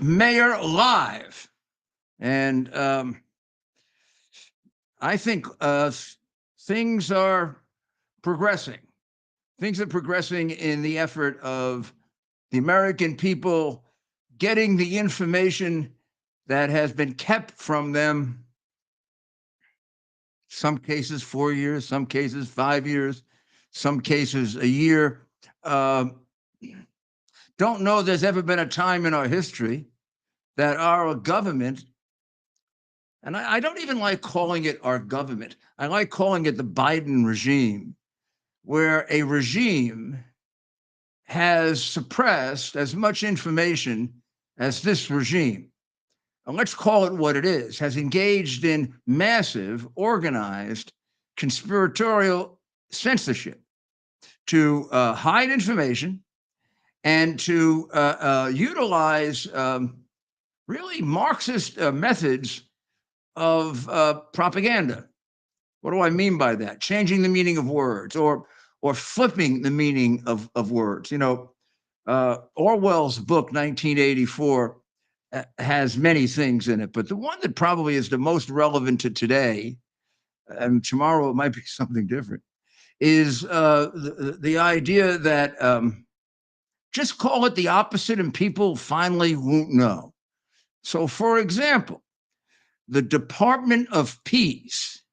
Mayor Live. And I think things are progressing. Things are progressing in the effort of the American people getting the information that has been kept from them. Some cases 4 years, some cases 5 years, some cases a year. Don't know there's ever been a time in our history that our government, and I don't even like calling it our government, I like calling it the Biden regime, where a regime has suppressed as much information as this regime, and let's call it what it is, has engaged in massive, organized, conspiratorial censorship to hide information and to utilize really Marxist methods of propaganda. What do I mean by that? Changing the meaning of words or flipping the meaning of words. Orwell's book 1984 has many things in it, but the one that probably is the most relevant to today, and tomorrow it might be something different, is the idea that just call it the opposite and people finally won't know. So, for example, the Department of Peace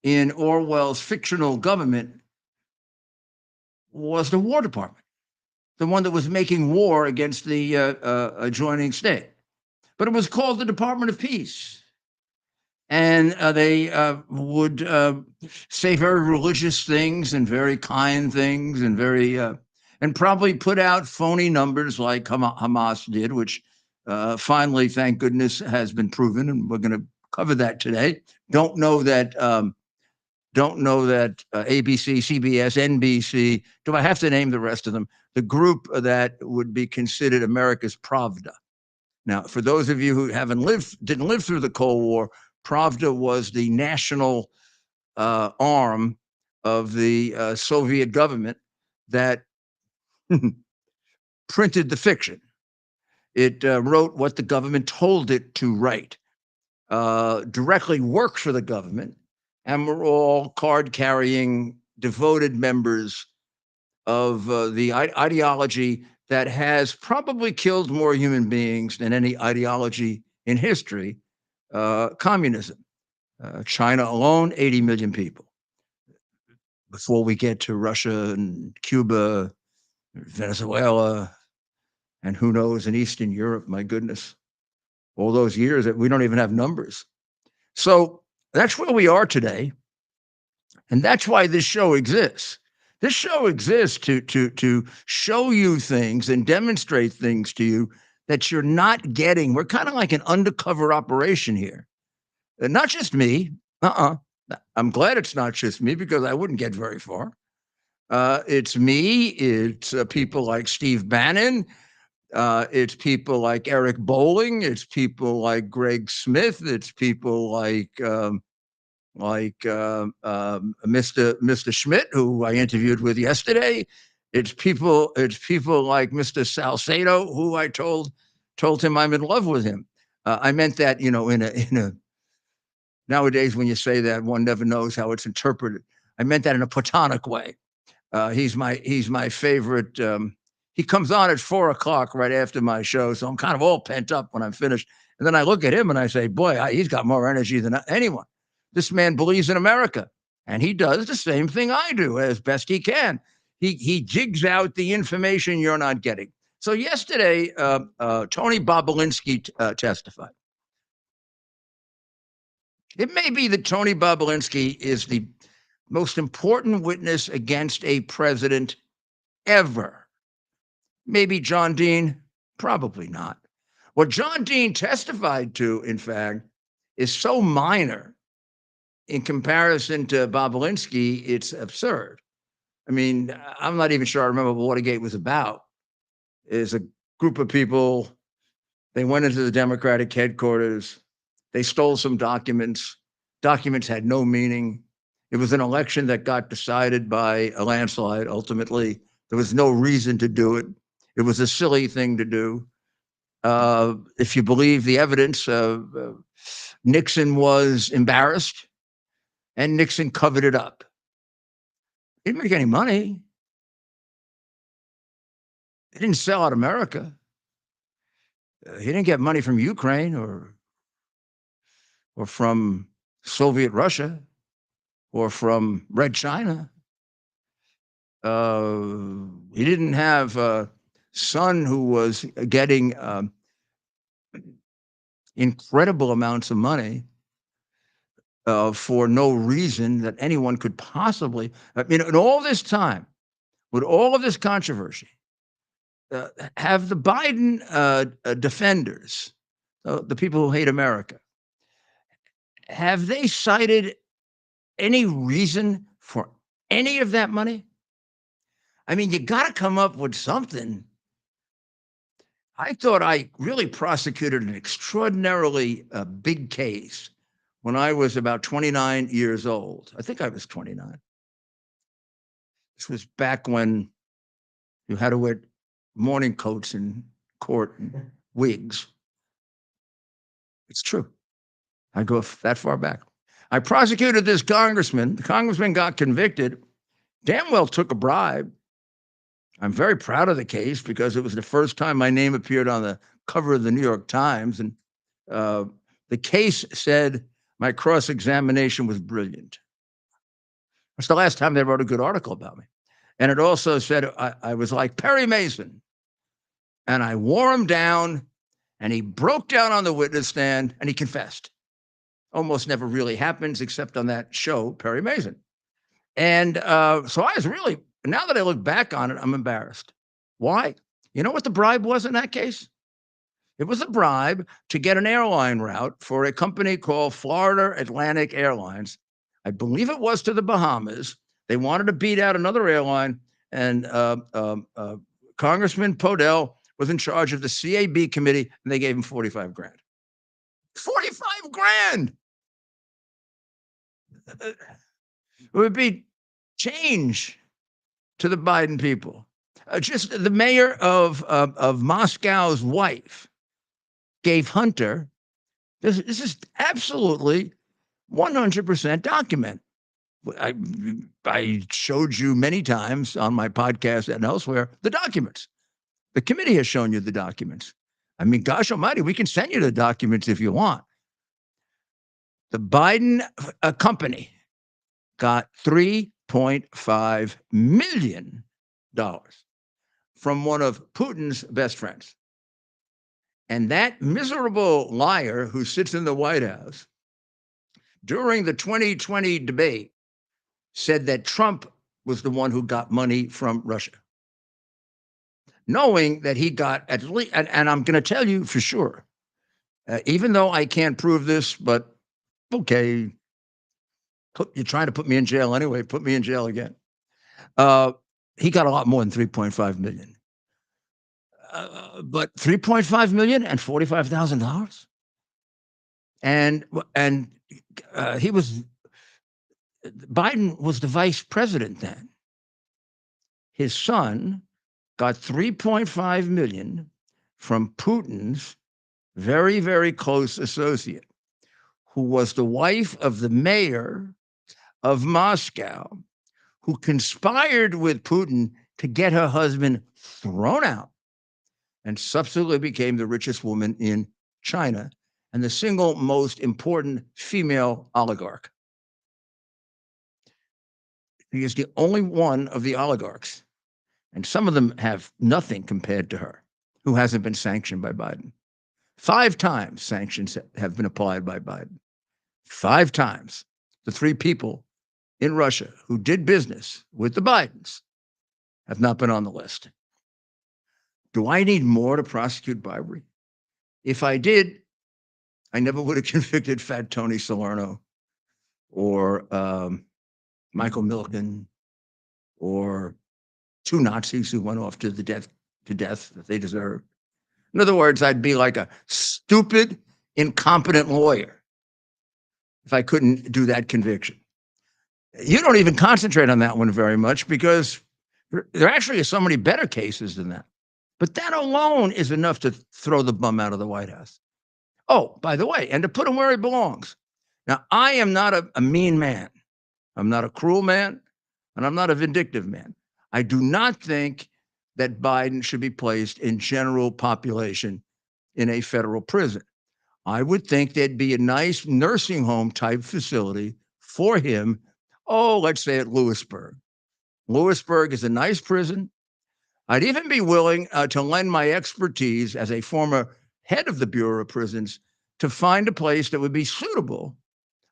in Orwell's fictional government was the War Department, the one that was making war against the adjoining state. But it was called the Department of Peace. And they would say very religious things and very kind things and and probably put out phony numbers like Hamas did, which finally, thank goodness, has been proven. And we're going to cover that today. Don't know that ABC, CBS, NBC. Do I have to name the rest of them? The group that would be considered America's Pravda. Now, for those of you who didn't live through the Cold War, Pravda was the national arm of the Soviet government that printed the fiction. It wrote what the government told it to write, directly worked for the government, and were all card-carrying, devoted members of the ideology that has probably killed more human beings than any ideology in history, communism. China alone, 80 million people. Before we get to Russia and Cuba, Venezuela, and who knows, in Eastern Europe, my goodness, all those years that we don't even have numbers. So that's where we are today. And that's why this show exists. This show exists to show you things and demonstrate things to you that you're not getting. We're kind of like an undercover operation here. And not just me. I'm glad it's not just me because I wouldn't get very far. It's me. It's people like Steve Bannon. It's people like Eric Bolling. It's people like Greg Smith. It's people like Mr. Schmidt, who I interviewed with yesterday. It's people like Mr. Salcedo, who I told him I'm in love with him. I meant that, in a nowadays when you say that, one never knows how it's interpreted. I meant that in a platonic way. He's my favorite. He comes on at 4:00 right after my show, so I'm kind of all pent up when I'm finished. And then I look at him and I say, boy, he's got more energy than anyone. This man believes in America, and he does the same thing I do as best he can. He jigs out the information you're not getting. So yesterday, Tony Bobulinski testified. It may be that Tony Bobulinski is the most important witness against a president ever. Maybe John Dean, probably not. What John Dean testified to, in fact, is so minor in comparison to Bobulinski, it's absurd. I mean, I'm not even sure I remember what Watergate was about. Is a group of people, they went into the Democratic headquarters, they stole some documents. Documents had no meaning. It was an election that got decided by a landslide, ultimately. There was no reason to do it. It was a silly thing to do. If you believe the evidence, Nixon was embarrassed and Nixon covered it up. He didn't make any money. He didn't sell out America. He didn't get money from Ukraine or from Soviet Russia or from Red China. He didn't have a son who was getting incredible amounts of money for no reason that anyone could possibly. I mean, in all this time, with all of this controversy, have the Biden defenders, the people who hate America, have they cited any reason for any of that money? I mean, you got to come up with something. I thought I really prosecuted an extraordinarily big case when I was about 29 years old. I think I was 29. This was back when you had to wear morning coats in court and wigs. It's true. I go that far back. I prosecuted this congressman. The congressman got convicted, damn well took a bribe. I'm very proud of the case because it was the first time my name appeared on the cover of the New York Times. And the case said my cross-examination was brilliant. It's the last time they wrote a good article about me. And it also said I was like Perry Mason. And I wore him down, and he broke down on the witness stand, and he confessed. Almost never really happens except on that show, Perry Mason. And so I was really, now that I look back on it, I'm embarrassed. Why? You know what the bribe was in that case? It was a bribe to get an airline route for a company called Florida Atlantic Airlines. I believe it was to the Bahamas. They wanted to beat out another airline, and Congressman Podell was in charge of the CAB committee, and they gave him 45 grand. 45 grand! It would be change to the Biden people. Just the mayor of Moscow's wife gave Hunter, this is absolutely 100% documented. I showed you many times on my podcast and elsewhere the documents. The committee has shown you the documents. I mean, gosh almighty, we can send you the documents if you want. The Biden company got $3.5 million from one of Putin's best friends. And that miserable liar who sits in the White House during the 2020 debate said that Trump was the one who got money from Russia, knowing that he got at least, and I'm going to tell you for sure, even though I can't prove this, but okay, you're trying to put me in jail anyway, put me in jail again. He got a lot more than 3.5 million. But 3.5 million and $45,000. And Biden was the vice president then. His son got 3.5 million from Putin's very, very close associate, who was the wife of the mayor of Moscow, who conspired with Putin to get her husband thrown out and subsequently became the richest woman in China and the single most important female oligarch. She is the only one of the oligarchs, and some of them have nothing compared to her, who hasn't been sanctioned by Biden. 5 times sanctions have been applied by Biden. 5 times. The 3 people in Russia who did business with the Bidens have not been on the list. Do I need more to prosecute bribery? If I did, I never would have convicted Fat Tony Salerno or Michael Milken or 2 Nazis who went off to death that they deserved. In other words, I'd be like a stupid, incompetent lawyer if I couldn't do that conviction. You don't even concentrate on that one very much because there actually are so many better cases than that. But that alone is enough to throw the bum out of the White House. Oh, by the way, and to put him where he belongs. Now, I am not a mean man. I'm not a cruel man, and I'm not a vindictive man. I do not think that Biden should be placed in general population in a federal prison. I would think there'd be a nice nursing home type facility for him. Oh, let's say at Lewisburg. Lewisburg is a nice prison. I'd even be willing to lend my expertise as a former head of the Bureau of Prisons to find a place that would be suitable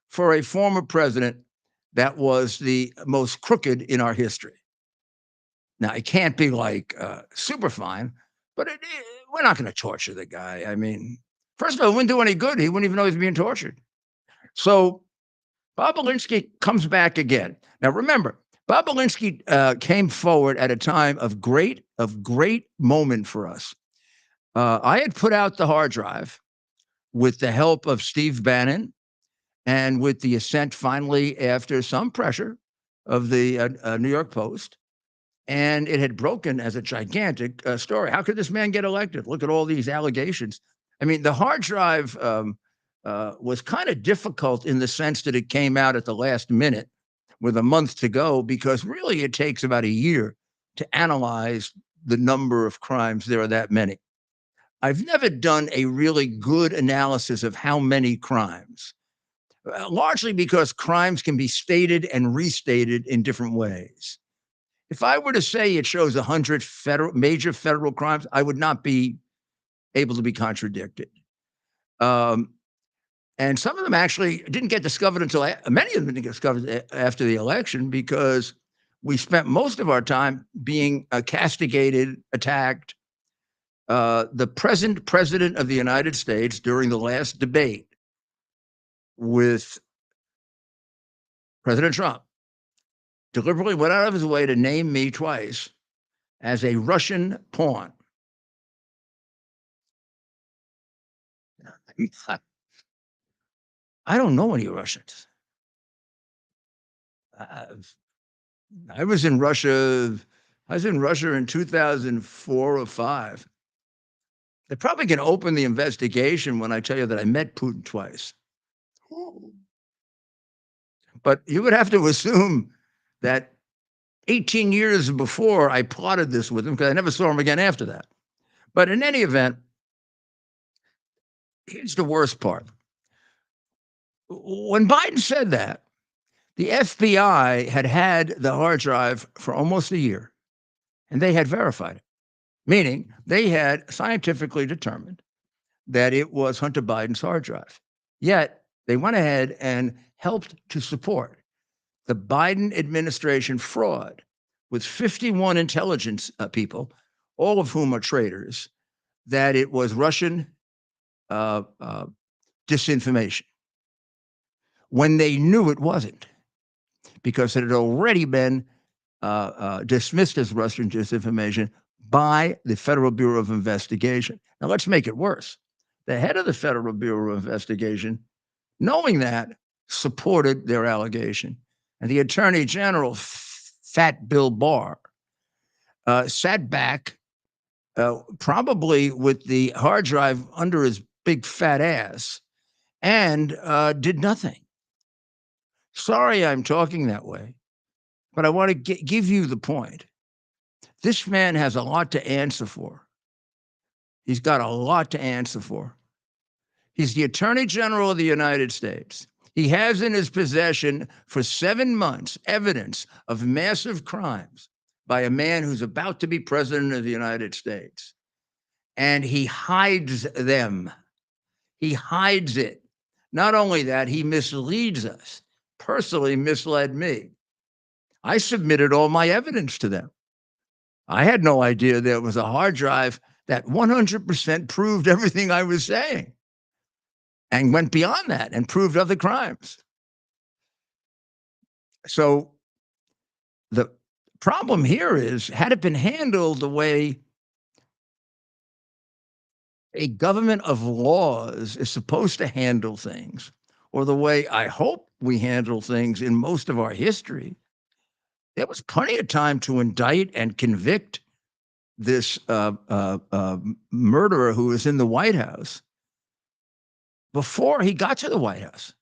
for a former president that was the most crooked in our history. Now, it can't be like super fine, but we're not going to torture the guy. I mean, first of all, it wouldn't do any good. He wouldn't even know he's being tortured. So Bob Alinsky comes back again. Now, remember, Bob Alinsky came forward at a time of great moment for us. I had put out the hard drive with the help of Steve Bannon and with the assent, finally, after some pressure of the New York Post. And it had broken as a gigantic story. How could this man get elected? Look at all these allegations. I mean, the hard drive was kind of difficult in the sense that it came out at the last minute with a month to go, because really it takes about a year to analyze the number of crimes. There are that many. I've never done a really good analysis of how many crimes, largely because crimes can be stated and restated in different ways. If I were to say it shows 100 major federal crimes, I would not be able to be contradicted. And some of them actually didn't get discovered until many of them didn't get discovered after the election, because we spent most of our time being castigated, attacked. The present president of the United States, during the last debate with President Trump, deliberately went out of his way to name me twice as a Russian pawn. I don't know any Russians. I was in Russia. I was in Russia in 2004 or 5. They're probably going to open the investigation when I tell you that I met Putin twice. But you would have to assume that 18 years before I plotted this with him, because I never saw him again after that. But in any event, here's the worst part. When Biden said that, the FBI had the hard drive for almost a year, and they had verified it, meaning they had scientifically determined that it was Hunter Biden's hard drive. Yet they went ahead and helped to support the Biden administration fraud with 51 intelligence people, all of whom are traitors, that it was Russian disinformation, when they knew it wasn't, because it had already been dismissed as Russian disinformation by the Federal Bureau of Investigation. Now, let's make it worse. The head of the Federal Bureau of Investigation, knowing that, supported their allegation. And the Attorney General, Fat Bill Barr, sat back, probably with the hard drive under his big fat ass, and did nothing. Sorry I'm talking that way, but I want to give you the point. This man has a lot to answer for. He's got a lot to answer for. He's the Attorney General of the United States. He has in his possession for 7 months evidence of massive crimes by a man who's about to be president of the United States. And he hides them. He hides it. Not only that, he misleads us, personally misled me. I submitted all my evidence to them. I had no idea there was a hard drive that 100% proved everything I was saying, and went beyond that and proved other crimes. So the problem here is, had it been handled the way a government of laws is supposed to handle things, or the way I hope we handle things in most of our history, there was plenty of time to indict and convict this murderer who was in the White House before he got to the White House.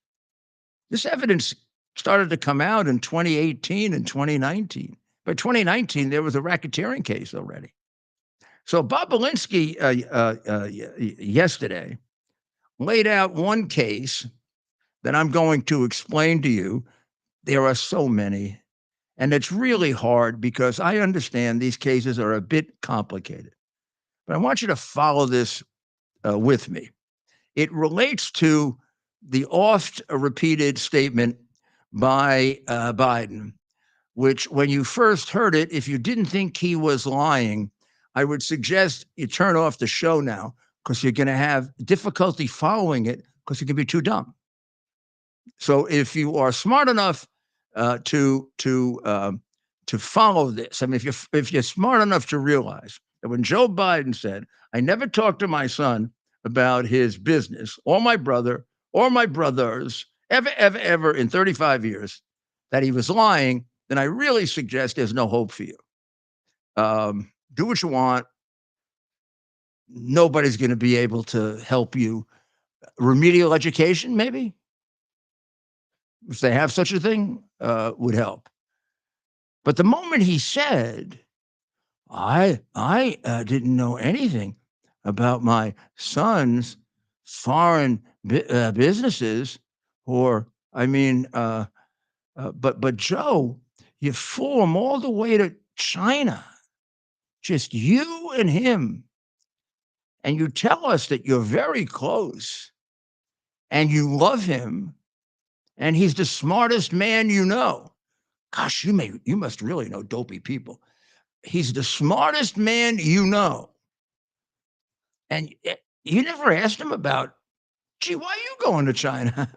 This evidence started to come out in 2018 and 2019. By 2019, there was a racketeering case already. So Bob Belinsky yesterday laid out one case that I'm going to explain to you. There are so many, and it's really hard because I understand these cases are a bit complicated. But I want you to follow this with me. It relates to the oft repeated statement by Biden, which when you first heard it, if you didn't think he was lying, I would suggest you turn off the show now because you're going to have difficulty following it because you can be too dumb. So if you are smart enough to follow this, I mean, if you're smart enough to realize that when Joe Biden said, "I never talked to my son about his business or my brother or my brothers ever in 35 years," that he was lying, then I really suggest there's no hope for you. Do what you want. Nobody's going to be able to help you. Remedial education, maybe, if they have such a thing, would help. But the moment he said, I didn't know anything about my son's foreign businesses, or I mean, but Joe, you flew him all the way to China, just you and him, and you tell us that you're very close and you love him, and he's the smartest man you know. Gosh, you must really know dopey people. He's the smartest man you know. And you never asked him about, gee, why are you going to China?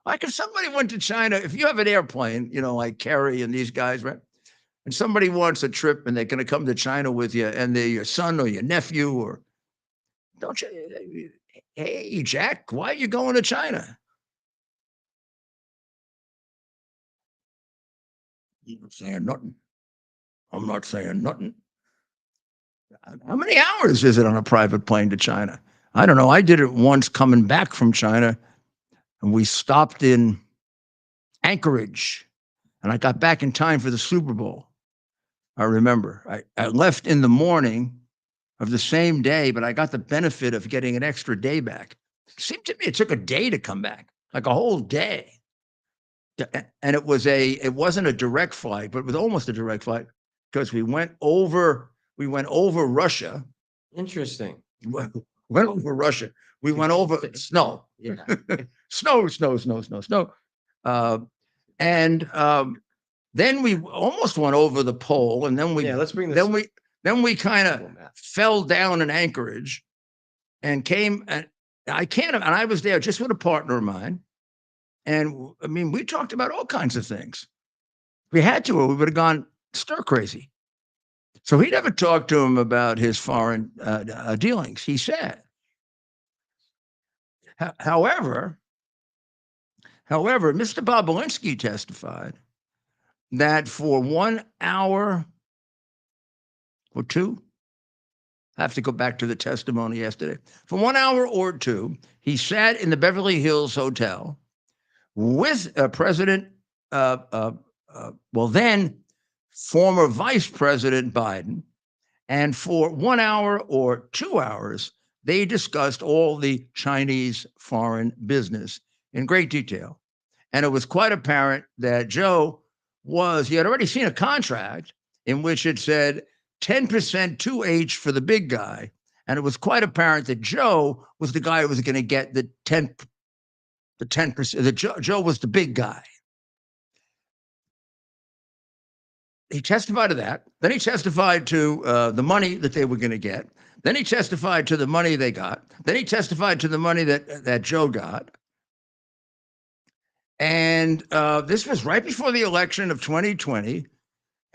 Like if somebody went to China, if you have an airplane, like Kerry and these guys, right? And somebody wants a trip and they're going to come to China with you and they're your son or your nephew, or don't you, hey, Jack, why are you going to China? I'm not saying nothing. I'm not saying nothing. How many hours is it on a private plane to China? I don't know. I did it once coming back from China, and we stopped in Anchorage, and I got back in time for the Super Bowl. I remember I left in the morning of the same day, but I got the benefit of getting an extra day back. It seemed to me it took a day to come back, like a whole day. And it wasn't a direct flight, but it was almost a direct flight because we went over Russia. Interesting. Went over Russia. We went over snow. Yeah. Snow. And then we almost went over the pole, and then let's bring this. Then we kind of fell down in Anchorage, and came. And I was there just with a partner of mine, and I mean, we talked about all kinds of things. We had to, or we would have gone stir crazy. So he never talked to him about his foreign dealings. He said, however, Mr. Bobolinsky testified that for 1 hour or two, I have to go back to the testimony yesterday. For 1 hour or two, he sat in the Beverly Hills Hotel with President, then former Vice President Biden. And for 1 hour or 2 hours, they discussed all the Chinese foreign business in great detail. And it was quite apparent that Joe he had already seen a contract in which it said 10% 2H for the big guy. And it was quite apparent that Joe was the guy who was going to get the 10%, that Joe was the big guy. He testified to that. Then he testified to the money that they were going to get. Then he testified to the money they got. Then he testified to the money that Joe got. And this was right before the election of 2020.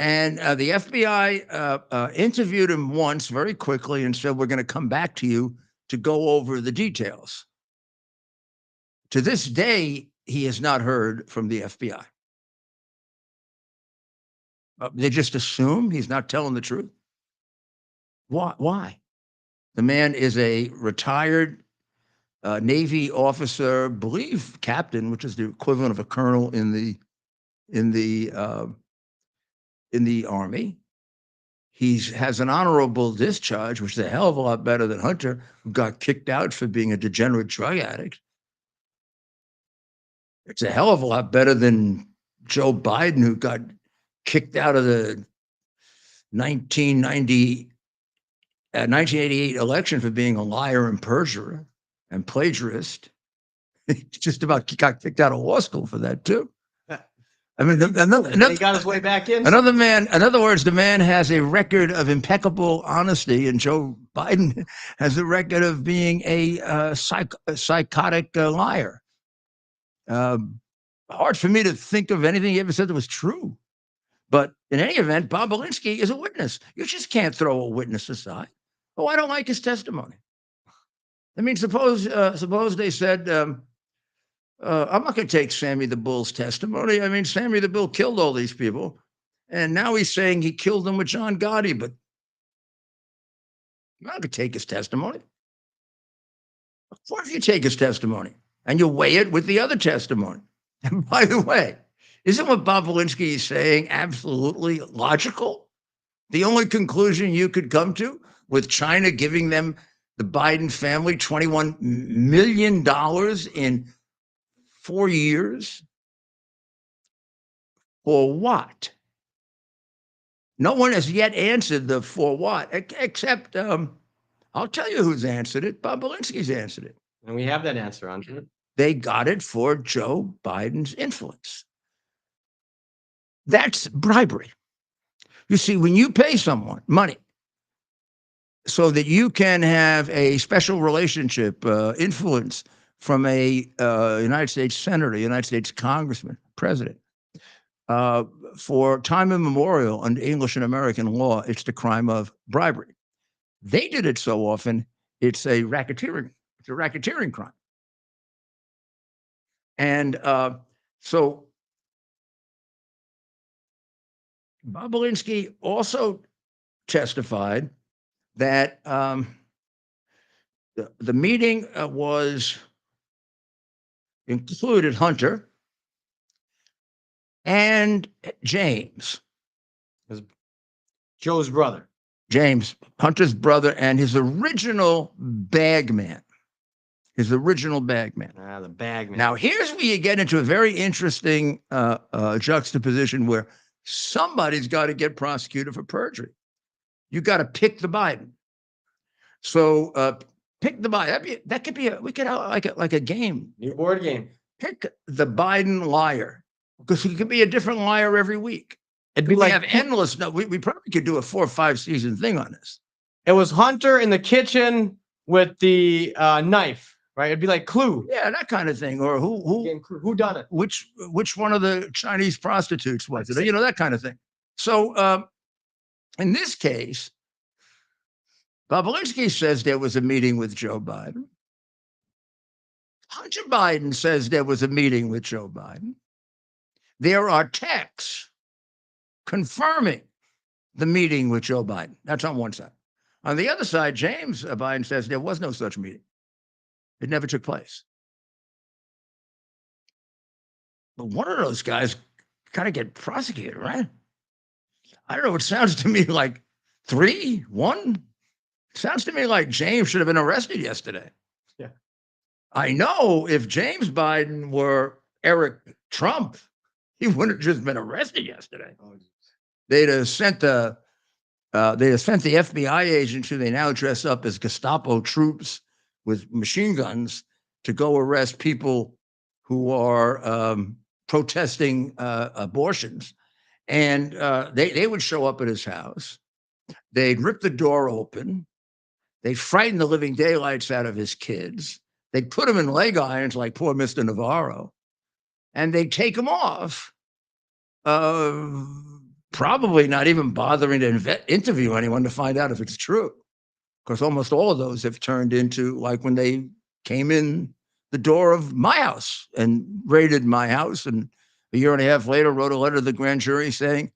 And the FBI interviewed him once very quickly and said, we're going to come back to you to go over the details. To this day, he has not heard from the FBI. They just assume he's not telling the truth. Why? Why? The man is a retired Navy officer, believe captain, which is the equivalent of a colonel in the Army. He has an honorable discharge, which is a hell of a lot better than Hunter, who got kicked out for being a degenerate drug addict. It's a hell of a lot better than Joe Biden, who got kicked out of the 1988 election for being a liar and perjurer and plagiarist. He just about got kicked out of law school for that too. I mean, he got his way back in. Another man, in other words, the man has a record of impeccable honesty, and Joe Biden has a record of being a psychotic liar. Hard for me to think of anything he ever said that was true. But in any event, Bob Alinsky is a witness. You just can't throw a witness aside. Oh, I don't like his testimony. I mean, suppose they said, I'm not going to take Sammy the Bull's testimony. I mean, Sammy the Bull killed all these people, and now he's saying he killed them with John Gotti, but I'm not going to take his testimony. What if you take his testimony and you weigh it with the other testimony? And by the way, isn't what Bob Alinsky is saying absolutely logical? The only conclusion you could come to with China giving them, the Biden family, $21 million in 4 years? For what? No one has yet answered the for what, except I'll tell you who's answered it. Bob Alinsky's answered it. And we have that answer, Andre. They got it for Joe Biden's influence. That's bribery. You see, when you pay someone money so that you can have a special relationship, influence from a United States senator, United States congressman, president, for time immemorial under English and American law, it's the crime of bribery. They did it so often, it's a racketeering crime. And so Bob Alinsky also testified that the meeting included Hunter and James. Joe's brother. James, Hunter's brother, and his original bag man. The bag man. Now, here's where you get into a very interesting juxtaposition where somebody's got to get prosecuted for perjury. You got to pick the Biden. So pick the Biden. That could be like a game. New board game. Pick the Biden liar, because he could be a different liar every week. It'd be like have endless. No, we probably could do a 4 or 5 season thing on this. It was Hunter in the kitchen with the knife, right? It'd be like Clue. Yeah, that kind of thing. Or who done it? Which one of the Chinese prostitutes was it? You know, that kind of thing. So in this case, Bob Alinsky says there was a meeting with Joe Biden. Hunter Biden says there was a meeting with Joe Biden. There are texts confirming the meeting with Joe Biden. That's on one side. On the other side, James Biden says there was no such meeting. It never took place. But one of those guys got to get prosecuted, right? I don't know. It sounds to me like 3, 1. Sounds to me like James should have been arrested yesterday. Yeah. I know if James Biden were Eric Trump, he wouldn't have just been arrested yesterday. They'd have sent the FBI agents, who they now dress up as Gestapo troops with machine guns, to go arrest people who are protesting abortions. And they would show up at his house. They'd rip the door open. They'd frighten the living daylights out of his kids. They'd put him in leg irons like poor Mr. Navarro. And they'd take him off, probably not even bothering to interview anyone to find out if it's true. Because almost all of those have turned into, like when they came in the door of my house and raided my house, and a year and a half later wrote a letter to the grand jury saying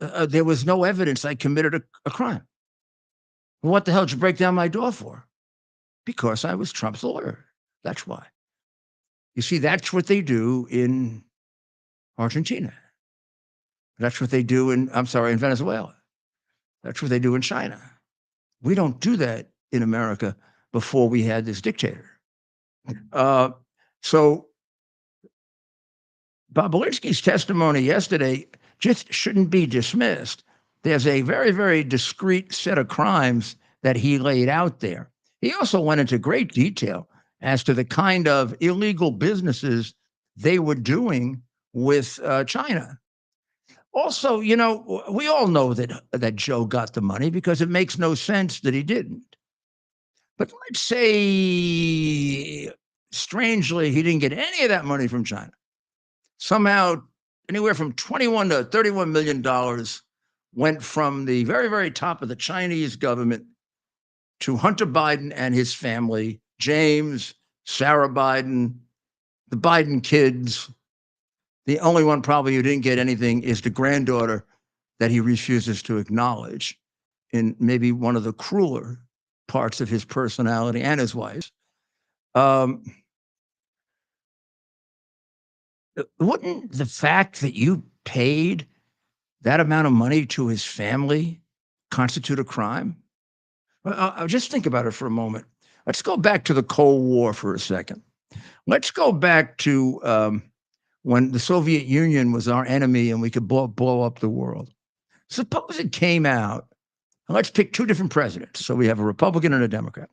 there was no evidence I committed a crime. Well, what the hell did you break down my door for? Because I was Trump's lawyer. That's why. You see, that's what they do in Argentina. That's what they do in, I'm sorry, in Venezuela. That's what they do in China. We don't do that in America before we had this dictator. Uh, so Bob Berlinski's testimony yesterday just shouldn't be dismissed. There's a very, very discrete set of crimes that he laid out there. He also went into great detail as to the kind of illegal businesses they were doing with China. Also, you know, we all know that Joe got the money because it makes no sense that he didn't. But let's say, strangely, he didn't get any of that money from China. Somehow, anywhere from 21 to 31 million dollars went from the very, very top of the Chinese government to Hunter Biden and his family, James, Sarah Biden, the Biden kids. The only one probably who didn't get anything is the granddaughter that he refuses to acknowledge in maybe one of the crueler parts of his personality, and his wife's. Um, wouldn't the fact that you paid that amount of money to his family constitute a crime? Just think about it for a moment. Let's go back to the Cold War for a second. Let's go back to when the Soviet Union was our enemy and we could blow up the world. Suppose it came out, and let's pick two different presidents. So we have a Republican and a Democrat.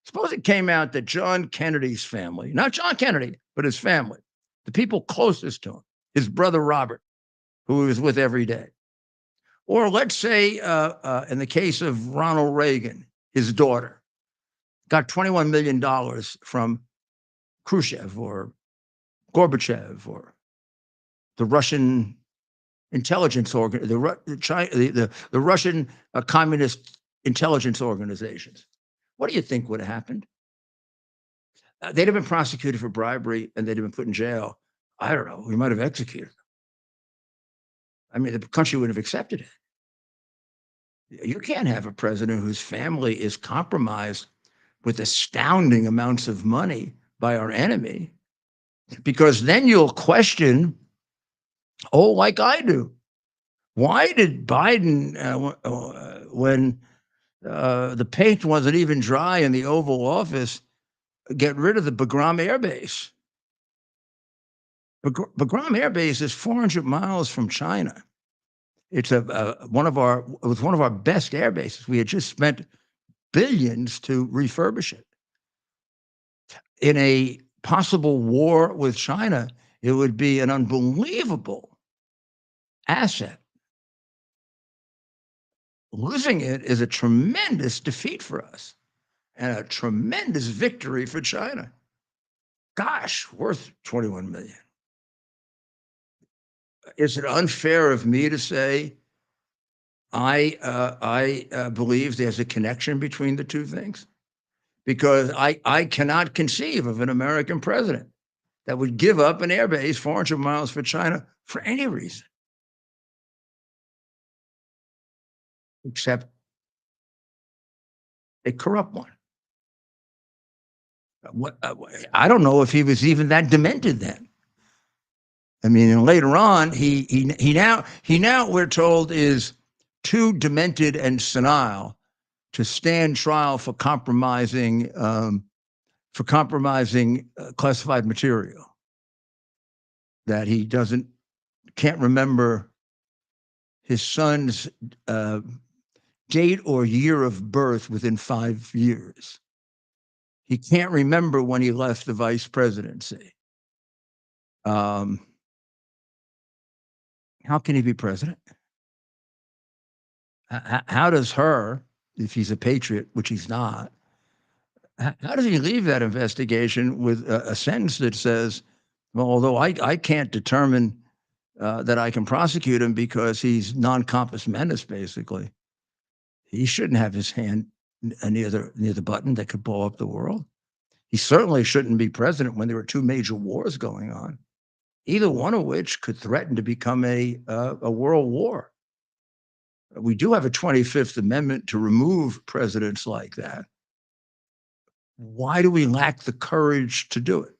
Suppose it came out that John Kennedy's family, not John Kennedy, but his family, the people closest to him, his brother Robert, who he was with every day. Or let's say, in the case of Ronald Reagan, his daughter got $21 million from Khrushchev or Gorbachev or the Russian intelligence organ, the Russian communist intelligence organizations. What do you think would have happened? They'd have been prosecuted for bribery and they'd have been put in jail. I don't know. We might have executed them. I mean, the country would have accepted it. You can't have a president whose family is compromised with astounding amounts of money by our enemy, because then you'll question, oh, like I do. Why did Biden, when the paint wasn't even dry in the Oval Office, get rid of the Bagram Air Base? Bagram Air Base is 400 miles from China. It's it was one of our best air bases. We had just spent billions to refurbish it. In a possible war with China, it would be an unbelievable asset. Losing it is a tremendous defeat for us and a tremendous victory for China. Gosh, worth 21 million. Is it unfair of me to say I believe there's a connection between the two things? Because I cannot conceive of an American president that would give up an airbase 400 miles for China for any reason, except a corrupt one. I don't know if he was even that demented then. I mean, and later on, he now we're told is too demented and senile to stand trial for compromising classified material. That he can't remember his son's date or year of birth within 5 years. He can't remember when he left the vice presidency. How can he be president? How does her, if he's a patriot, which he's not, how does he leave that investigation with a sentence that says, well, although I can't determine that I can prosecute him because he's non compos mentis, basically, he shouldn't have his hand near the button that could blow up the world. He certainly shouldn't be president when there were two major wars going on, either one of which could threaten to become a world war. We do have a 25th Amendment to remove presidents like that. Why do we lack the courage to do it?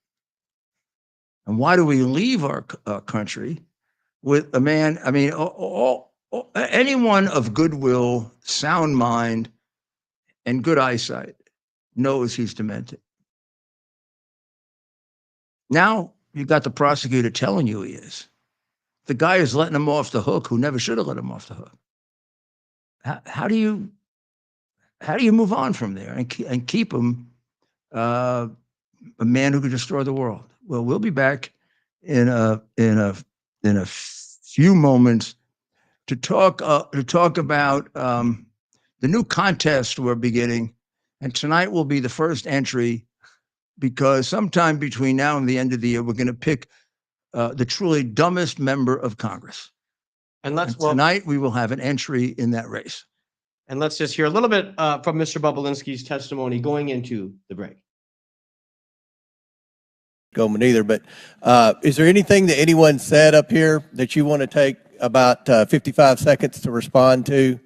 And why do we leave our country with a man? I mean, anyone of goodwill, sound mind, and good eyesight knows he's demented. Now you got the prosecutor telling you he is. The guy is letting him off the hook who never should have let him off the hook. How do you move on from there and keep him a man who could destroy the world? Well, we'll be back in a few moments to talk about the new contest we're beginning, and tonight will be the first entry, because sometime between now and the end of the year, we're going to pick the truly dumbest member of Congress. And tonight we will have an entry in that race. And let's just hear a little bit from Mr. Bobulinski's testimony going into the break. Goldman either, but is there anything that anyone said up here that you want to take about 55 seconds to respond to?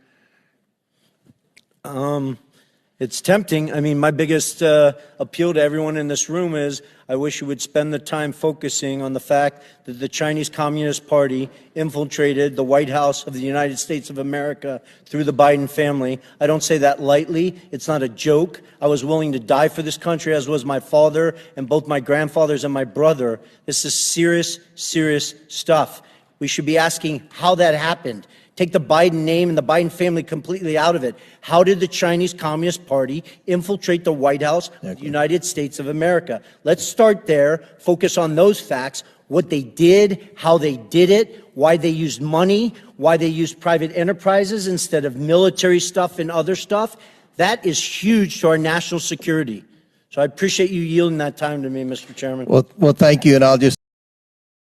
It's tempting. I mean, my biggest appeal to everyone in this room is I wish you would spend the time focusing on the fact that the Chinese Communist Party infiltrated the White House of the United States of America through the Biden family. I don't say that lightly. It's not a joke. I was willing to die for this country, as was my father and both my grandfathers and my brother. This is serious, serious stuff. We should be asking how that happened. Take the Biden name and the Biden family completely out of it. How did the Chinese Communist Party infiltrate the White House of the United States of America? Let's start there, focus on those facts, what they did, how they did it, why they used money, why they used private enterprises instead of military stuff and other stuff. That is huge to our national security. So I appreciate you yielding that time to me, Mr. Chairman. Well, thank you, and I'll just...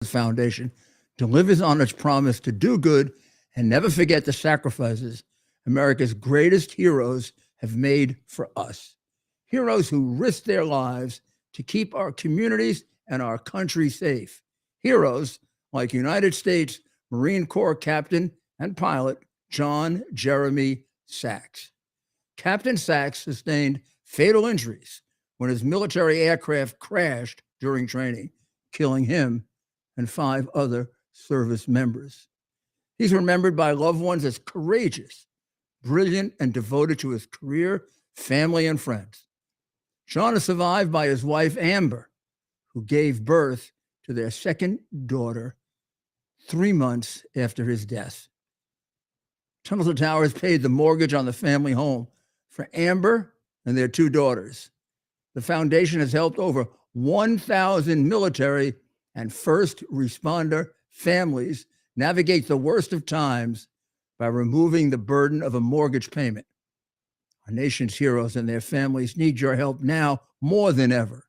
Foundation delivers on its promise to do good and never forget the sacrifices America's greatest heroes have made for us. Heroes who risked their lives to keep our communities and our country safe. Heroes like United States Marine Corps Captain and pilot John Jeremy Sachs. Captain Sachs sustained fatal injuries when his military aircraft crashed during training, killing him and 5 other service members. He's remembered by loved ones as courageous, brilliant, and devoted to his career, family, and friends. John is survived by his wife, Amber, who gave birth to their second daughter 3 months after his death. Tunnel to Towers paid the mortgage on the family home for Amber and their 2 daughters. The foundation has helped over 1,000 military and first responder families navigate the worst of times by removing the burden of a mortgage payment. Our nation's heroes and their families need your help now more than ever.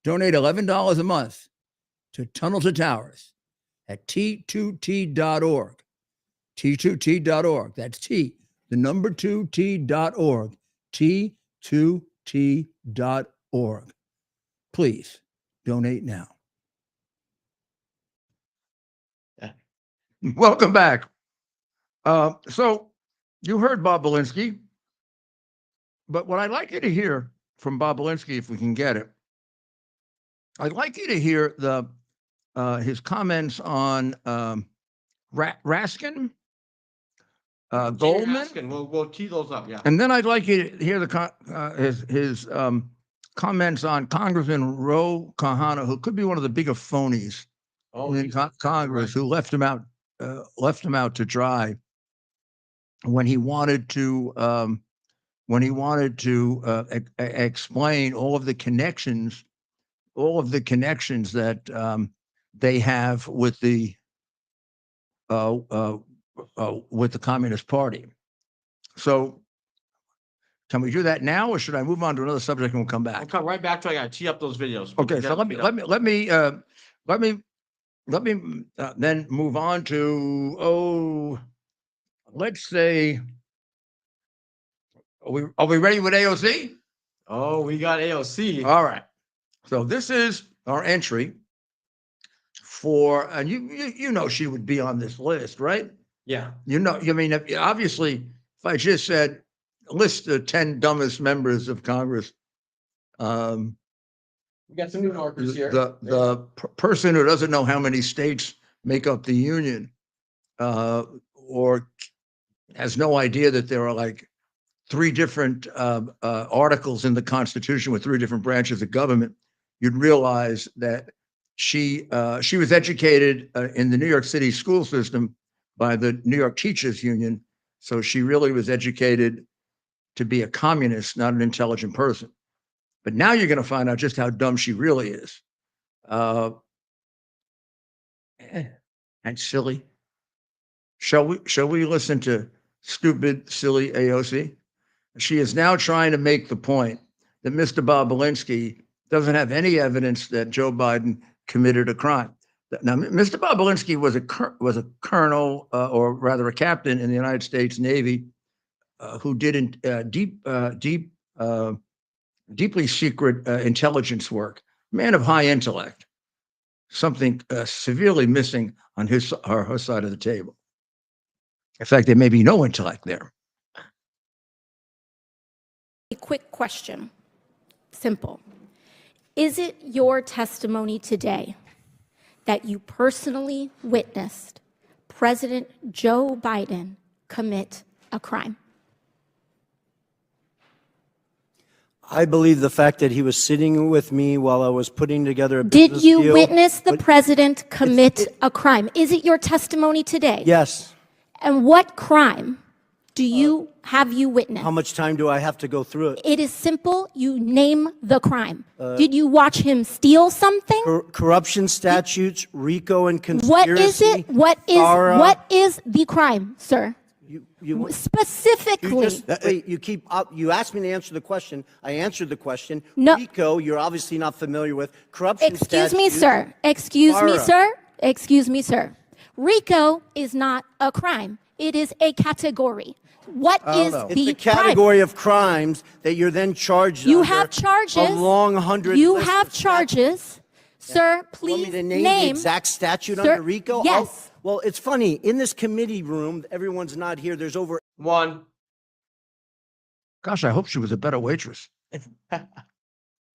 Donate $11 a month to Tunnel to Towers at T2T.org. T2T.org. That's T, the number 2T.org. T2T.org. Please donate now. Welcome back. So you heard Bob Bobulinski, but what I'd like you to hear from Bob Bobulinski, if we can get it, I'd like you to hear his comments on Raskin, Goldman. Raskin. We'll tee those up, yeah. And then I'd like you to hear his comments on Congressman Ro Khanna, who could be one of the bigger phonies in Congress, who left him out to dry when he wanted to explain all of the connections that they have with the Communist Party. So can we do that now, or should I move on to another subject and we'll come back? I'll come right back to it. I gotta tee up those videos. Okay, so let me then move on to, let's say, are we ready with AOC? Oh, we got AOC. All right. So this is our entry for, and you know she would be on this list, right? Yeah. You know, I mean, obviously, if I just said, list the 10 dumbest members of Congress, um, We got some New Yorkers here. the person who doesn't know how many states make up the union, or has no idea that there are like 3 different articles in the Constitution with 3 different branches of government, you'd realize that she was educated in the New York City school system by the New York Teachers Union. So she really was educated to be a communist, not an intelligent person. But now you're going to find out just how dumb she really is. And silly. Shall we listen to stupid, silly AOC? She is now trying to make the point that Mr. Bobolinsky doesn't have any evidence that Joe Biden committed a crime. Now, Mr. Bobolinsky was a colonel, or rather a captain in the United States Navy, who did deeply secret intelligence work. Man of high intellect. Something severely missing on her side of the table. In fact, there may be no intellect there. A quick question. Simple. Is it your testimony today that you personally witnessed President Joe Biden commit a crime? I believe the fact that he was sitting with me while I was putting together a Did business you deal, witness the but- president commit a crime? Is it your testimony today? Yes. And what crime have you witnessed? How much time do I have to go through it? It is simple. You name the crime. Did you watch him steal something? Corruption statutes, RICO and conspiracy. What is it? FARA. What is the crime, sir? You Specifically. You asked me to answer the question. I answered the question. No. RICO, you're obviously not familiar with. Corruption Excuse me, statutes, sir. Excuse me, FARA. sir. Excuse me, sir. RICO is not a crime. It is a category. What is It's the a category of crimes that you're then charged You under have charges. a long 100 You list have of statutes. charges. Sir, You want please me to name the exact statute Sir, under RICO? yes. Well, it's funny. In this committee room, everyone's not here. There's over One. Gosh, I hope she was a better waitress.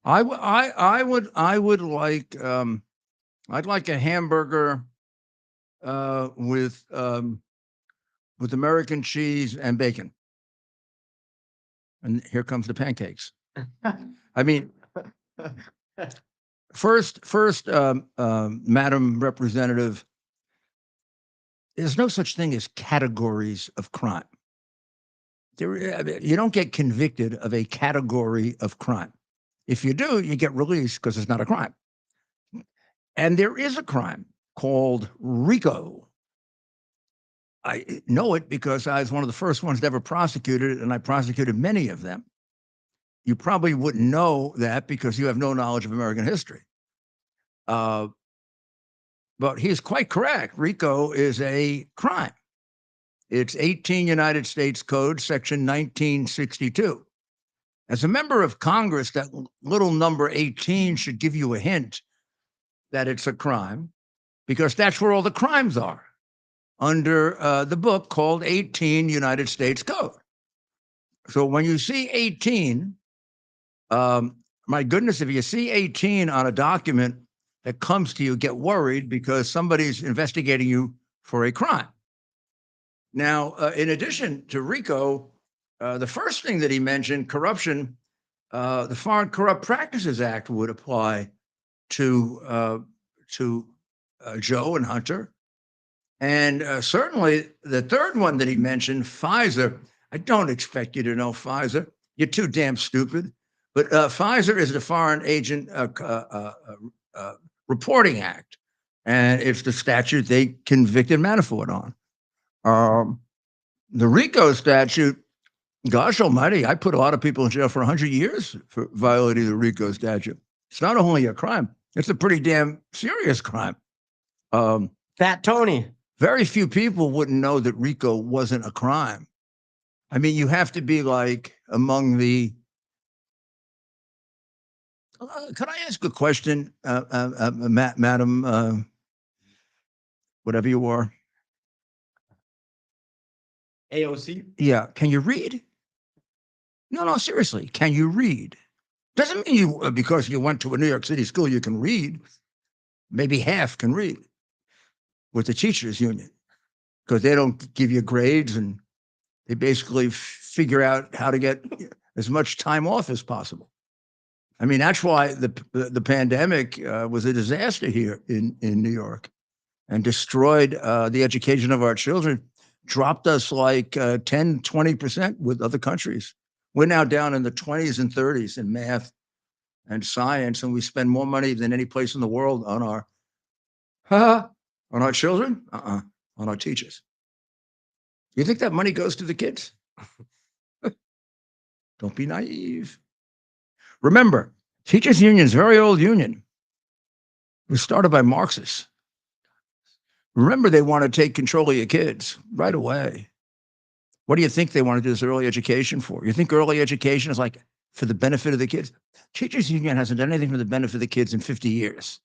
I would like I'd like a hamburger with American cheese and bacon. And here comes the pancakes. I mean, first, Madam Representative, there's no such thing as categories of crime. You don't get convicted of a category of crime. If you do, you get released because it's not a crime. And there is a crime called RICO. I know it because I was one of the first ones to ever prosecute it, and I prosecuted many of them. You probably wouldn't know that because you have no knowledge of American history. But he's quite correct. RICO is a crime. It's 18 United States Code, Section 1962. As a member of Congress, that little number 18 should give you a hint that it's a crime, because that's where all the crimes are, under the book called 18 United States Code. So when you see 18, my goodness, if you see 18 on a document that comes to you, get worried because somebody's investigating you for a crime. Now, in addition to RICO, the first thing that he mentioned, corruption, the Foreign Corrupt Practices Act would apply to Joe and Hunter. And certainly the third one that he mentioned, Pfizer. I don't expect you to know Pfizer. You're too damn stupid. But Pfizer is the Foreign Agent Reporting Act, and it's the statute they convicted Manafort on. The RICO statute, gosh almighty, I put a lot of people in jail for 100 years for violating the RICO statute. It's not only a crime, it's a pretty damn serious crime. Fat Tony. Very few people wouldn't know that RICO wasn't a crime. I mean, you have to be like among the could I ask a question, Madam, whatever you are? AOC. Yeah. Can you read? No, seriously. Can you read? Doesn't mean you, because you went to a New York City school, you can read. Maybe half can read with the teachers union because they don't give you grades and they basically figure out how to get as much time off as possible. I mean, that's why the pandemic was a disaster here in New York and destroyed the education of our children, dropped us like 10, 20% with other countries. We're now down in the 20s and 30s in math and science, and we spend more money than any place in the world on our children, on our teachers. You think that money goes to the kids? Don't be naive. Remember, teachers' union is a very old union. It was started by Marxists. Remember, they want to take control of your kids right away. What do you think they want to do this early education for? You think early education is like for the benefit of the kids? Teachers' union hasn't done anything for the benefit of the kids in 50 years.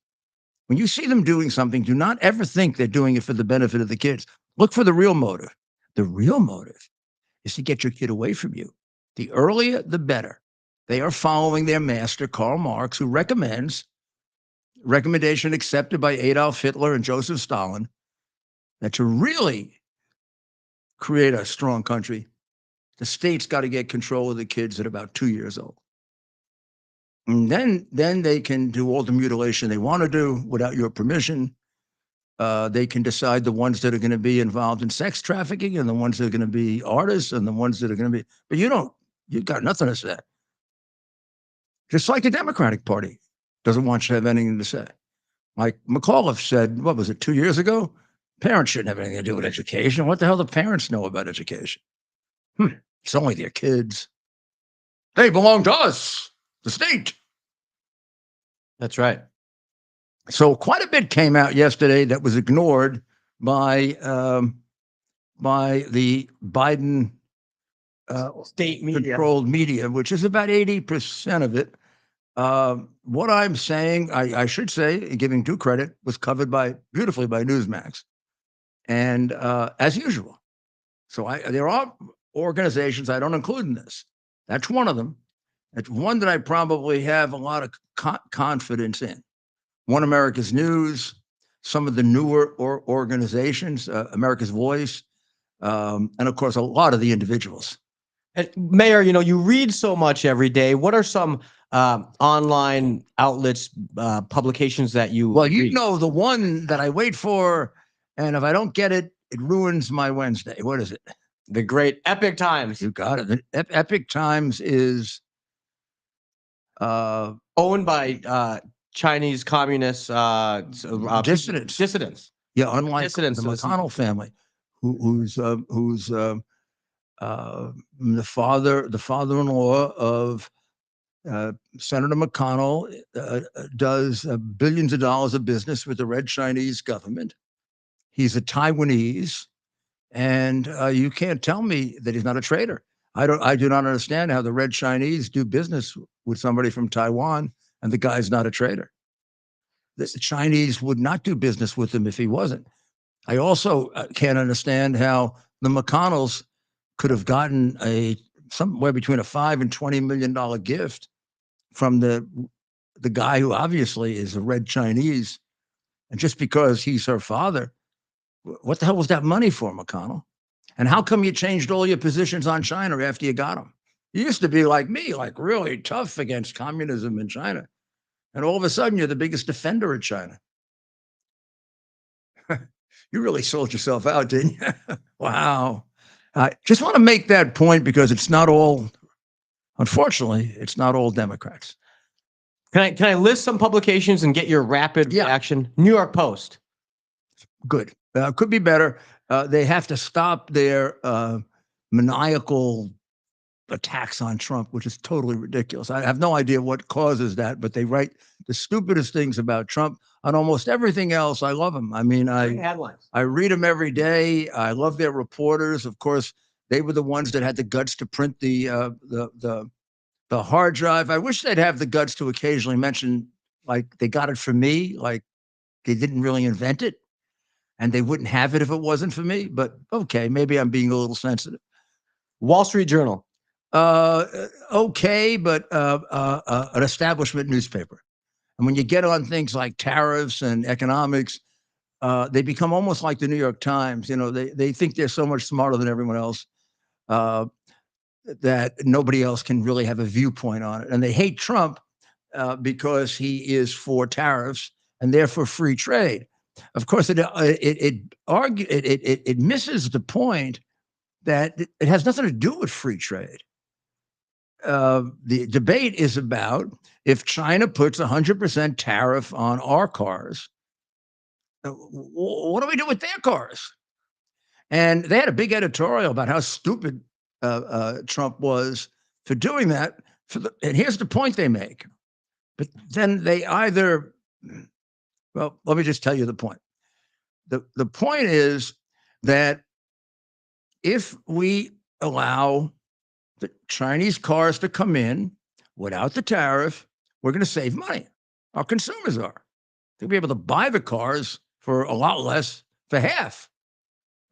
When you see them doing something, do not ever think they're doing it for the benefit of the kids. Look for the real motive. The real motive is to get your kid away from you. The earlier, the better. They are following their master, Karl Marx, who recommendation accepted by Adolf Hitler and Joseph Stalin, that to really create a strong country, the state's got to get control of the kids at about 2 years old. And then they can do all the mutilation they want to do without your permission. They can decide the ones that are going to be involved in sex trafficking and the ones that are going to be artists and the ones that are going to be, but you've got nothing to say. Just like the Democratic Party doesn't want you to have anything to say. Like McAuliffe said, what was it, 2 years ago? Parents shouldn't have anything to do with education. What the hell do parents know about education? It's only their kids. They belong to us, the state. That's right. So quite a bit came out yesterday that was ignored by the Biden State media. controlled media, which is about 80% of it. What I'm saying, I should say, giving due credit, was covered beautifully by Newsmax, and as usual. So there are organizations I don't include in this. That's one of them. It's one that I probably have a lot of confidence in. One America's News, some of the newer organizations, America's Voice, and of course, a lot of the individuals. And Mayor, you read so much every day. What are some online outlets, publications that you Well, read? the one that I wait for, and if I don't get it, it ruins my Wednesday. What is it? The great Epic Times. You got it. Epic Times is Owned by Chinese communist dissidents. Yeah, unlike Dissidents, the McConnell family, who's the father-in-law of Senator McConnell does billions of dollars of business with the Red Chinese government. He's a Taiwanese, and you can't tell me that he's not a traitor. I do not understand how the Red Chinese do business with somebody from Taiwan, and the guy's not a traitor. The Chinese would not do business with him if he wasn't. I also can't understand how the McConnells could have gotten somewhere between a $5 and $20 million gift from the guy who obviously is a Red Chinese, and just because he's her father, what the hell was that money for, McConnell? And how come you changed all your positions on China after you got them? You used to be like me, like really tough against communism in China, and all of a sudden you're the biggest defender of China. You really sold yourself out, didn't you? Wow. I just want to make that point because it's not all, unfortunately, it's not all Democrats. Can I list some publications and get your rapid reaction? New York Post. Good. Could be better. They have to stop their maniacal attacks on Trump, which is totally ridiculous. I have no idea what causes that, but they write the stupidest things about Trump. On almost everything else, I love them. I mean, I read them every day. I love their reporters. Of course, they were the ones that had the guts to print the hard drive. I wish they'd have the guts to occasionally mention, like, they got it from me, like they didn't really invent it. and they wouldn't have it if it wasn't for me. But okay, maybe I'm being a little sensitive. Wall Street Journal. Okay, but an establishment newspaper. And when you get on things like tariffs and economics, they become almost like the New York Times. You know, they think they're so much smarter than everyone else that nobody else can really have a viewpoint on it. And they hate Trump because he is for tariffs and therefore free trade. Of course, it misses the point that it has nothing to do with free trade. The debate is about if China puts 100% tariff on our cars, what do we do with their cars? And they had a big editorial about how stupid Trump was for doing that. And here's the point they make. But then they either, well, let me just tell you the point. The point is that if we allow the Chinese cars to come in without the tariff, we're going to save money. Our consumers are. They'll be able to buy the cars for a lot less, for half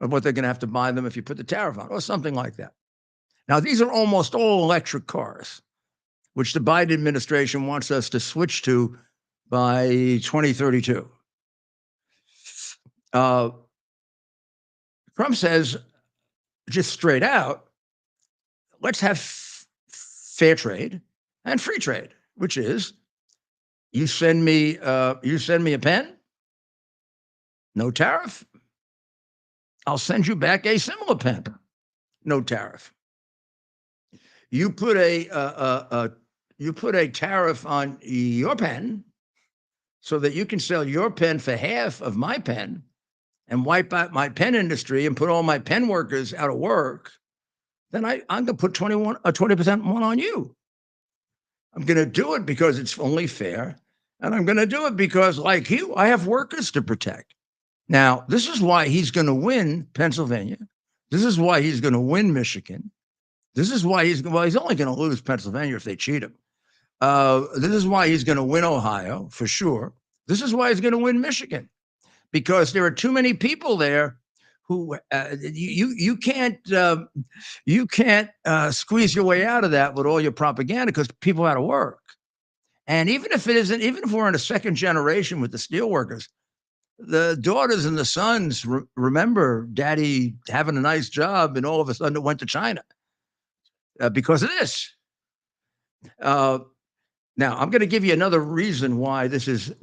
of what they're going to have to buy them if you put the tariff on, or something like that. Now, these are almost all electric cars, which the Biden administration wants us to switch to by 2032. Trump says, just straight out, let's have fair trade and free trade, which is you send me a pen, no tariff. I'll send you back a similar pen, no tariff. You put a tariff on your pen so that you can sell your pen for half of my pen and wipe out my pen industry and put all my pen workers out of work. Then I'm going to put 20% more on you. I'm going to do it because it's only fair. And I'm going to do it because, like you, I have workers to protect. Now, this is why he's going to win Pennsylvania. This is why he's going to win Michigan. This is why he's only going to lose Pennsylvania if they cheat him. This is why he's going to win Ohio, for sure. This is why he's going to win Michigan, because there are too many people there who you can't squeeze your way out of that with all your propaganda, because people are out of work. And even if we're in a second generation with the steelworkers, the daughters and the sons remember daddy having a nice job, and all of a sudden it went to China because of this. Now I'm going to give you another reason why this is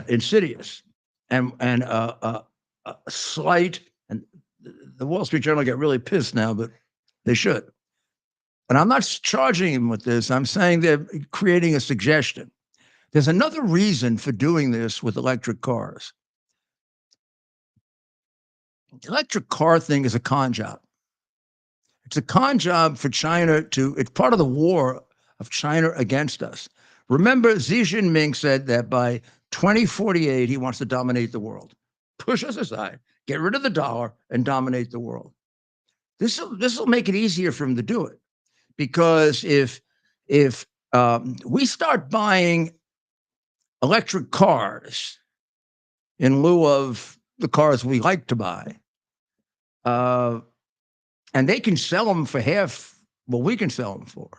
insidious and slight. And the Wall Street Journal get really pissed now, but they should. And I'm not charging them with this. I'm saying they're creating a suggestion. There's another reason for doing this with electric cars. The electric car thing is a con job. It's a con job for China it's part of the war of China against us. Remember, Xi Jinping said that by 2048, he wants to dominate the world. Push us aside, get rid of the dollar, and dominate the world. This will make it easier for him to do it, because if we start buying electric cars in lieu of the cars we like to buy, and they can sell them for half what we can sell them for,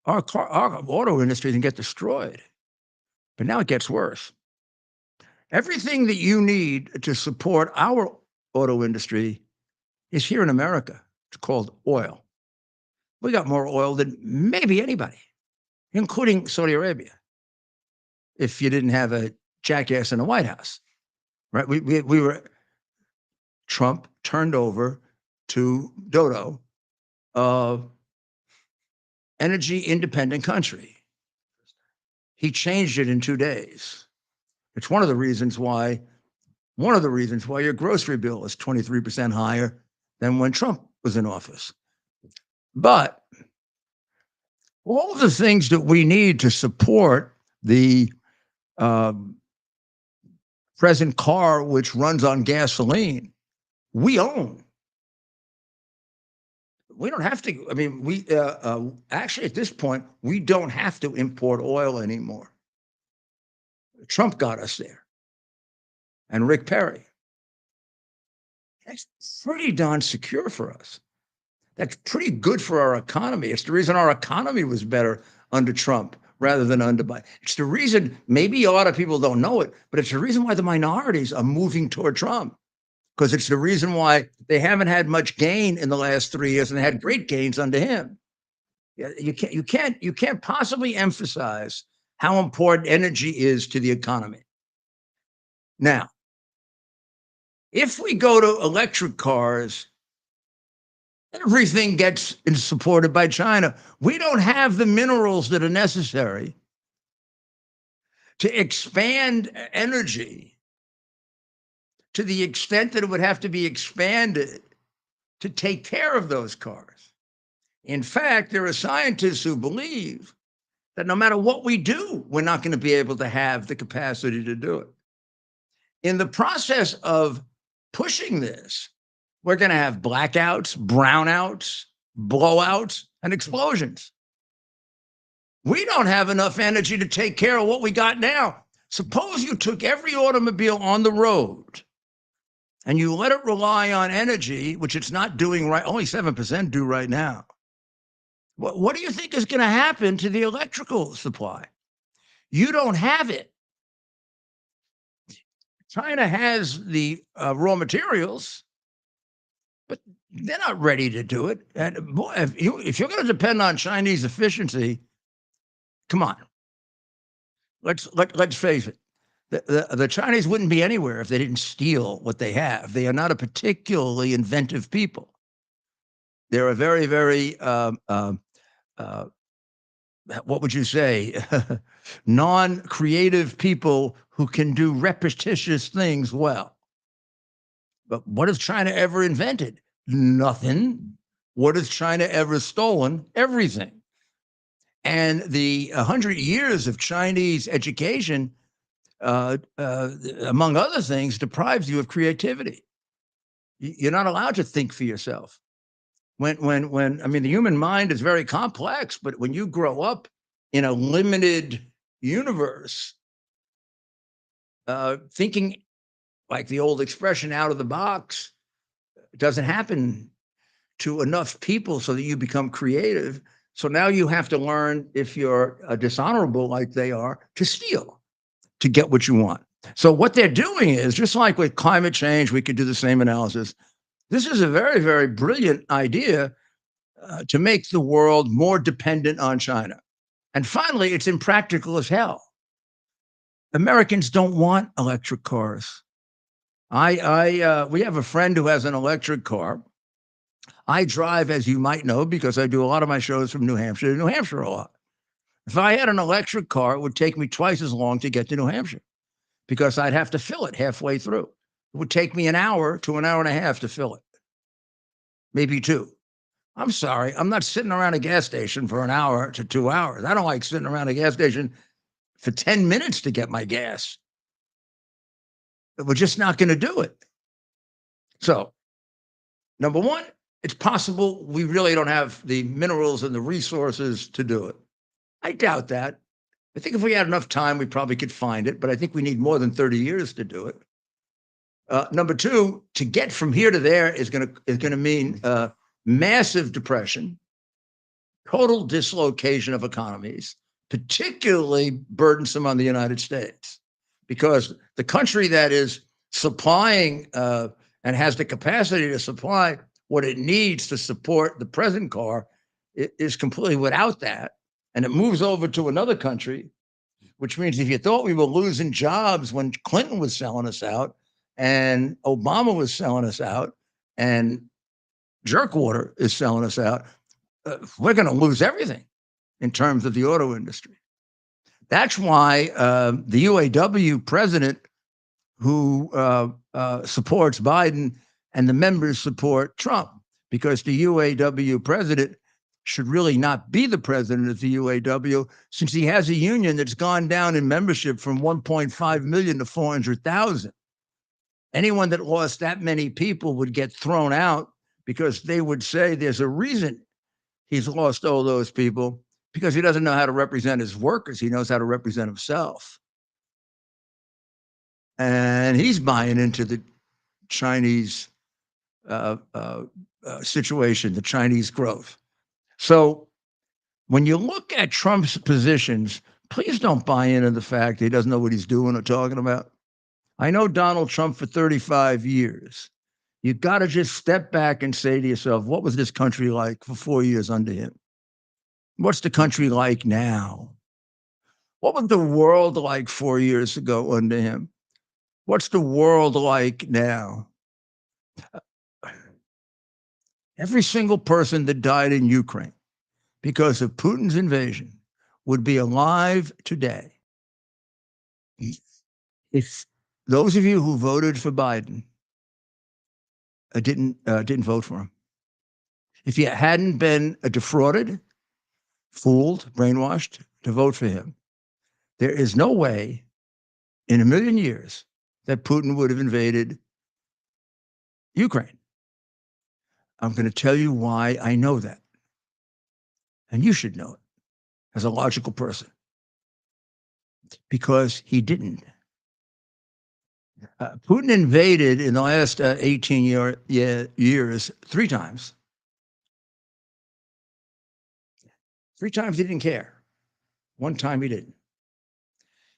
our auto industry can get destroyed. But now it gets worse. Everything that you need to support our auto industry is here in America. It's called oil. We got more oil than maybe anybody, including Saudi Arabia, if you didn't have a jackass in the White House, right? Trump turned over to Dodo, energy independent country. He changed it in 2 days. It's one of the reasons why your grocery bill is 23% higher than when Trump was in office. But all of the things that we need to support the present car, which runs on gasoline, we own. We don't have to. I mean, we actually at this point we don't have to import oil anymore. Trump got us there. and Rick Perry. That's pretty darn secure for us. That's pretty good for our economy. It's the reason our economy was better under Trump rather than under Biden. It's the reason, maybe a lot of people don't know it, but it's the reason why the minorities are moving toward Trump, because it's the reason why they haven't had much gain in the last 3 years and they had great gains under him. You can't possibly emphasize how important energy is to the economy. Now, if we go to electric cars, everything gets supported by China. We don't have the minerals that are necessary to expand energy to the extent that it would have to be expanded to take care of those cars. In fact, there are scientists who believe that no matter what we do, we're not going to be able to have the capacity to do it. In the process of pushing this, we're going to have blackouts, brownouts, blowouts, and explosions. We don't have enough energy to take care of what we got now. Suppose you took every automobile on the road and you let it rely on energy, which it's not doing right, only 7% do right now. What do you think is going to happen to the electrical supply? You don't have it. China has the raw materials, but they're not ready to do it. And boy, if you're going to depend on Chinese efficiency, come on. Let's face it. The Chinese wouldn't be anywhere if they didn't steal what they have. They are not a particularly inventive people. They're a very, very what would you say, non-creative people who can do repetitious things well. But what has China ever invented? Nothing. What has China ever stolen? Everything. And the 100 years of Chinese education, among other things, deprives you of creativity. You're not allowed to think for yourself. I mean, the human mind is very complex, but when you grow up in a limited universe, thinking, like the old expression, out of the box, doesn't happen to enough people so that you become creative. So now you have to learn, if you're dishonorable like they are, to steal to get what you want. So what they're doing is, just like with climate change, we could do the same analysis. This is a very, very brilliant idea to make the world more dependent on China. And finally, it's impractical as hell. Americans don't want electric cars. We have a friend who has an electric car. I drive, as you might know, because I do a lot of my shows from New Hampshire to New Hampshire a lot. If I had an electric car, it would take me twice as long to get to New Hampshire because I'd have to fill it halfway through. It would take me an hour to an hour and a half to fill it, maybe 2. I'm sorry, I'm not sitting around a gas station for an hour to 2 hours. I don't like sitting around a gas station for 10 minutes to get my gas. But we're just not going to do it. So, number one, it's possible we really don't have the minerals and the resources to do it. I doubt that. I think if we had enough time, we probably could find it, but I think we need more than 30 years to do it. Number two, to get from here to there is going to mean massive depression, total dislocation of economies, particularly burdensome on the United States, because the country that is supplying and has the capacity to supply what it needs to support the present car is completely without that. And it moves over to another country, which means if you thought we were losing jobs when Clinton was selling us out and Obama was selling us out and Jerkwater is selling us out, we're going to lose everything in terms of the auto industry. That's why the UAW president, who supports Biden, and the members support Trump, because the UAW president should really not be the president of the UAW, since he has a union that's gone down in membership from 1.5 million to 400,000. Anyone that lost that many people would get thrown out, because they would say there's a reason he's lost all those people, because he doesn't know how to represent his workers. He knows how to represent himself. and he's buying into the Chinese situation, the Chinese growth. So when you look at Trump's positions, please don't buy into the fact that he doesn't know what he's doing or talking about. I know Donald Trump for 35 years. You got to just step back and say to yourself, what was this country like for 4 years under him? What's the country like now? What was the world like 4 years ago under him? What's the world like now? Every single person that died in Ukraine because of Putin's invasion would be alive today if those of you who voted for Biden didn't vote for him. If you hadn't been defrauded, fooled, brainwashed to vote for him, there is no way in a million years that Putin would have invaded Ukraine. I'm going to tell you why I know that. And you should know it as a logical person. Because he didn't. Putin invaded in the last 18 years 3 times. 3 times he didn't care. 1 time he didn't.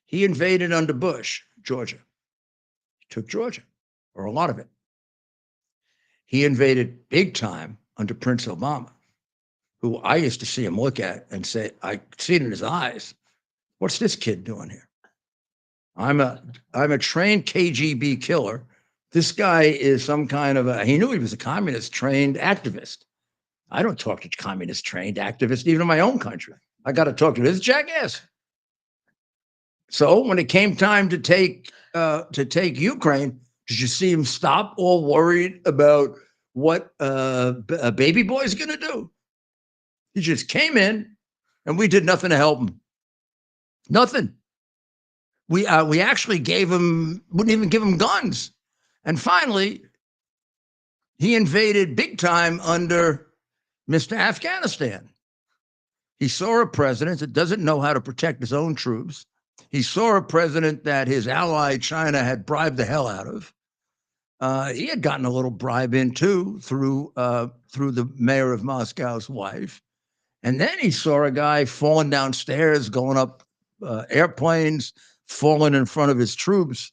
He invaded under Bush, Georgia. He took Georgia, or a lot of it. He invaded big time under Prince Obama, who I used to see him look at and say, I see it in his eyes. What's this kid doing here? I'm a trained KGB killer. This guy is some kind of he knew he was a communist trained activist. I don't talk to communist trained activists, even in my own country. I got to talk to this jackass. So when it came time to take Ukraine, did you see him stop, all worried about what a baby boy is going to do? He just came in, and we did nothing to help him. Nothing. We actually wouldn't even give him guns. And finally, he invaded big time under Mr. Afghanistan. He saw a president that doesn't know how to protect his own troops. He saw a president that his ally China had bribed the hell out of. He had gotten a little bribe in too through the mayor of Moscow's wife. And then he saw a guy falling downstairs, going up airplanes, falling in front of his troops,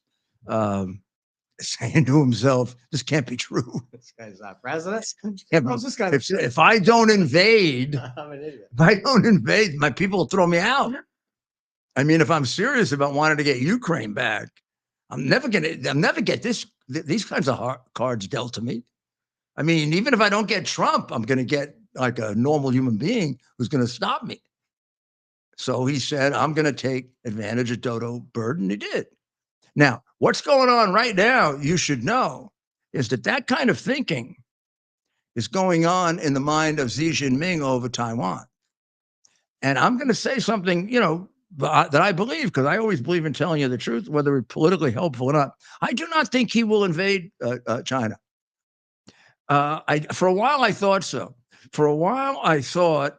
saying to himself, this can't be true. This guy's not president. If I don't invade, I'm an idiot. if I don't invade, my people will throw me out. I mean, if I'm serious about wanting to get Ukraine back, I'll never get these kinds of cards dealt to me. I mean, even if I don't get Trump, I'm going to get like a normal human being who's going to stop me. So he said, I'm going to take advantage of Dodo Bird, and he did. Now, what's going on right now, you should know, is that kind of thinking is going on in the mind of Xi Jinping over Taiwan. And I'm going to say something, that I believe, because I always believe in telling you the truth, whether it's politically helpful or not. I do not think he will invade China. For a while, I thought so. For a while, I thought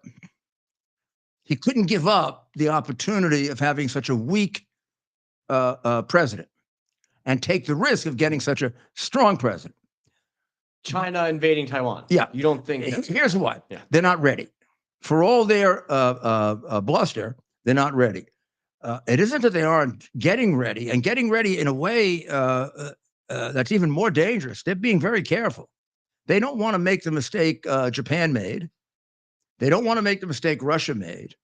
he couldn't give up the opportunity of having such a weak president and take the risk of getting such a strong president. China invading Taiwan. Yeah. You don't think Here's why. Yeah. They're not ready. For all their bluster, they're not ready. It isn't that they aren't getting ready, and getting ready in a way that's even more dangerous. They're being very careful. They don't want to make the mistake Japan made. They don't want to make the mistake Russia made.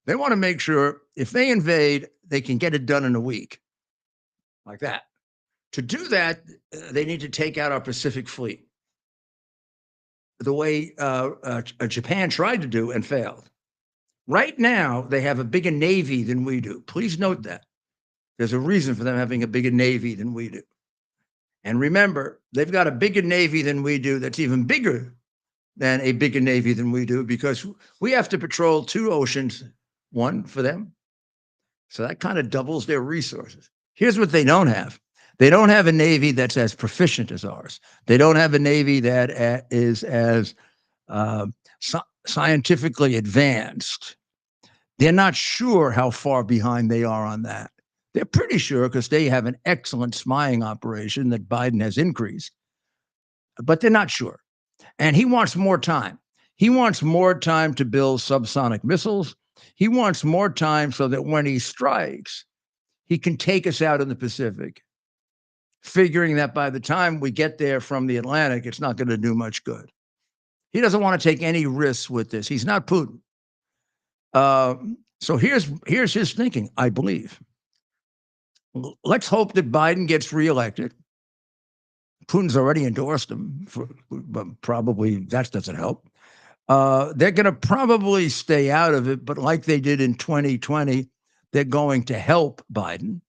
They want to make sure if they invade, they can get it done in a week, like that. To do that, they need to take out our Pacific Fleet, the way Japan tried to do and failed. Right now, they have a bigger Navy than we do. Please note that. There's a reason for them having a bigger Navy than we do. And remember, they've got a bigger Navy than we do that's even bigger than a bigger Navy than we do, because we have to patrol 2 oceans, 1 for them. So that kind of doubles their resources. Here's what they don't have. They don't have a Navy that's as proficient as ours. They don't have a Navy that is as scientifically advanced. They're not sure how far behind they are on that. They're pretty sure because they have an excellent spying operation that Biden has increased, but they're not sure. And he wants more time. He wants more time to build subsonic missiles. He wants more time so that when he strikes, he can take us out in the Pacific, figuring that by the time we get there from the Atlantic, it's not going to do much good. He doesn't want to take any risks with this. He's not Putin. So here's his thinking, I believe. Let's hope that Biden gets reelected. Putin's already endorsed him, but probably that doesn't help. They're going to probably stay out of it, but like they did in 2020, they're going to help Biden.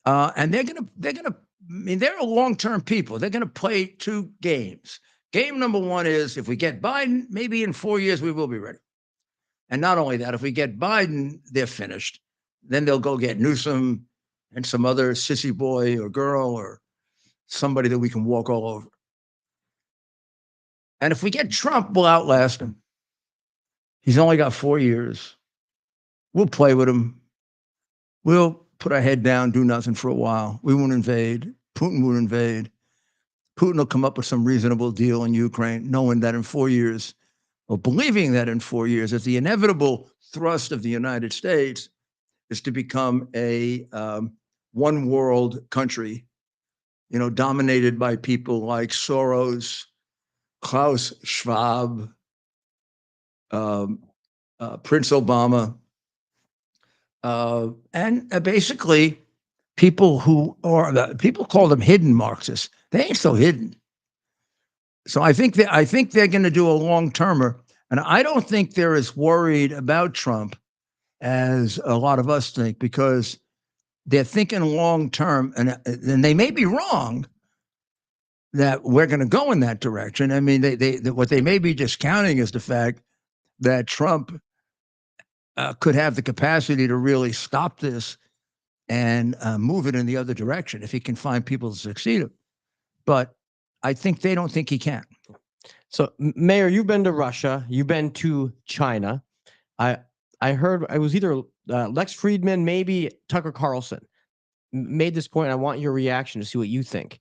And they're going to, I mean, they're long-term people. They're going to play two games. Game number one is if we get Biden, maybe in 4 years, we will be ready. And not only that, if we get Biden, they're finished. Then they'll go get Newsom and some other sissy boy or girl or somebody that we can walk all over. And if we get Trump, we'll outlast him. He's only got 4 years. We'll play with him. We'll put our head down, do nothing for a while. We won't invade. Putin won't invade. Putin will come up with some reasonable deal in Ukraine, knowing that in 4 years, or believing that in 4 years, that the inevitable thrust of the United States is to become a one world country, dominated by people like Soros, Klaus Schwab, Prince Obama, and basically people who are people call them hidden Marxists. They ain't so hidden. So I think they're going to do a long termer, and I don't think they're as worried about Trump as a lot of us think, because they're thinking long term, and they may be wrong that we're going to go in that direction. I mean, what they may be discounting is the fact that Trump could have the capacity to really stop this and move it in the other direction if he can find people to succeed him. But I think they don't think he can. So, Mayor, you've been to Russia. You've been to China. I heard it was either Lex Friedman, maybe Tucker Carlson, made this point. I want your reaction to see what you think.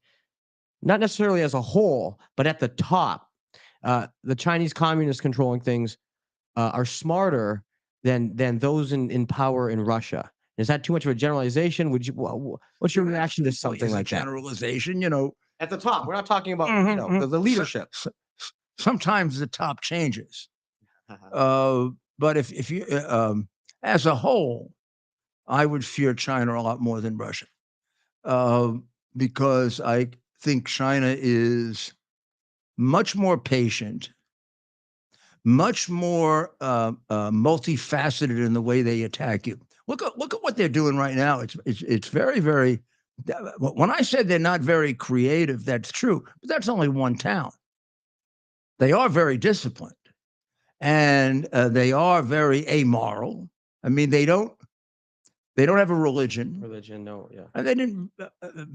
Not necessarily as a whole, but at the top, the Chinese communists controlling things are smarter than those in power in Russia. Is that too much of a generalization? What's your reaction to something like that? Generalization, At the top, we're not talking about the leadership. Sometimes the top changes. But if you, as a whole, I would fear China a lot more than Russia, because I think China is much more patient, much more multifaceted in the way they attack you. Look at what they're doing right now. It's very, very. When I said they're not very creative, that's true, but that's only one town. They are very disciplined, and they are very amoral. I mean, they don't have a religion. No, yeah. And they didn't.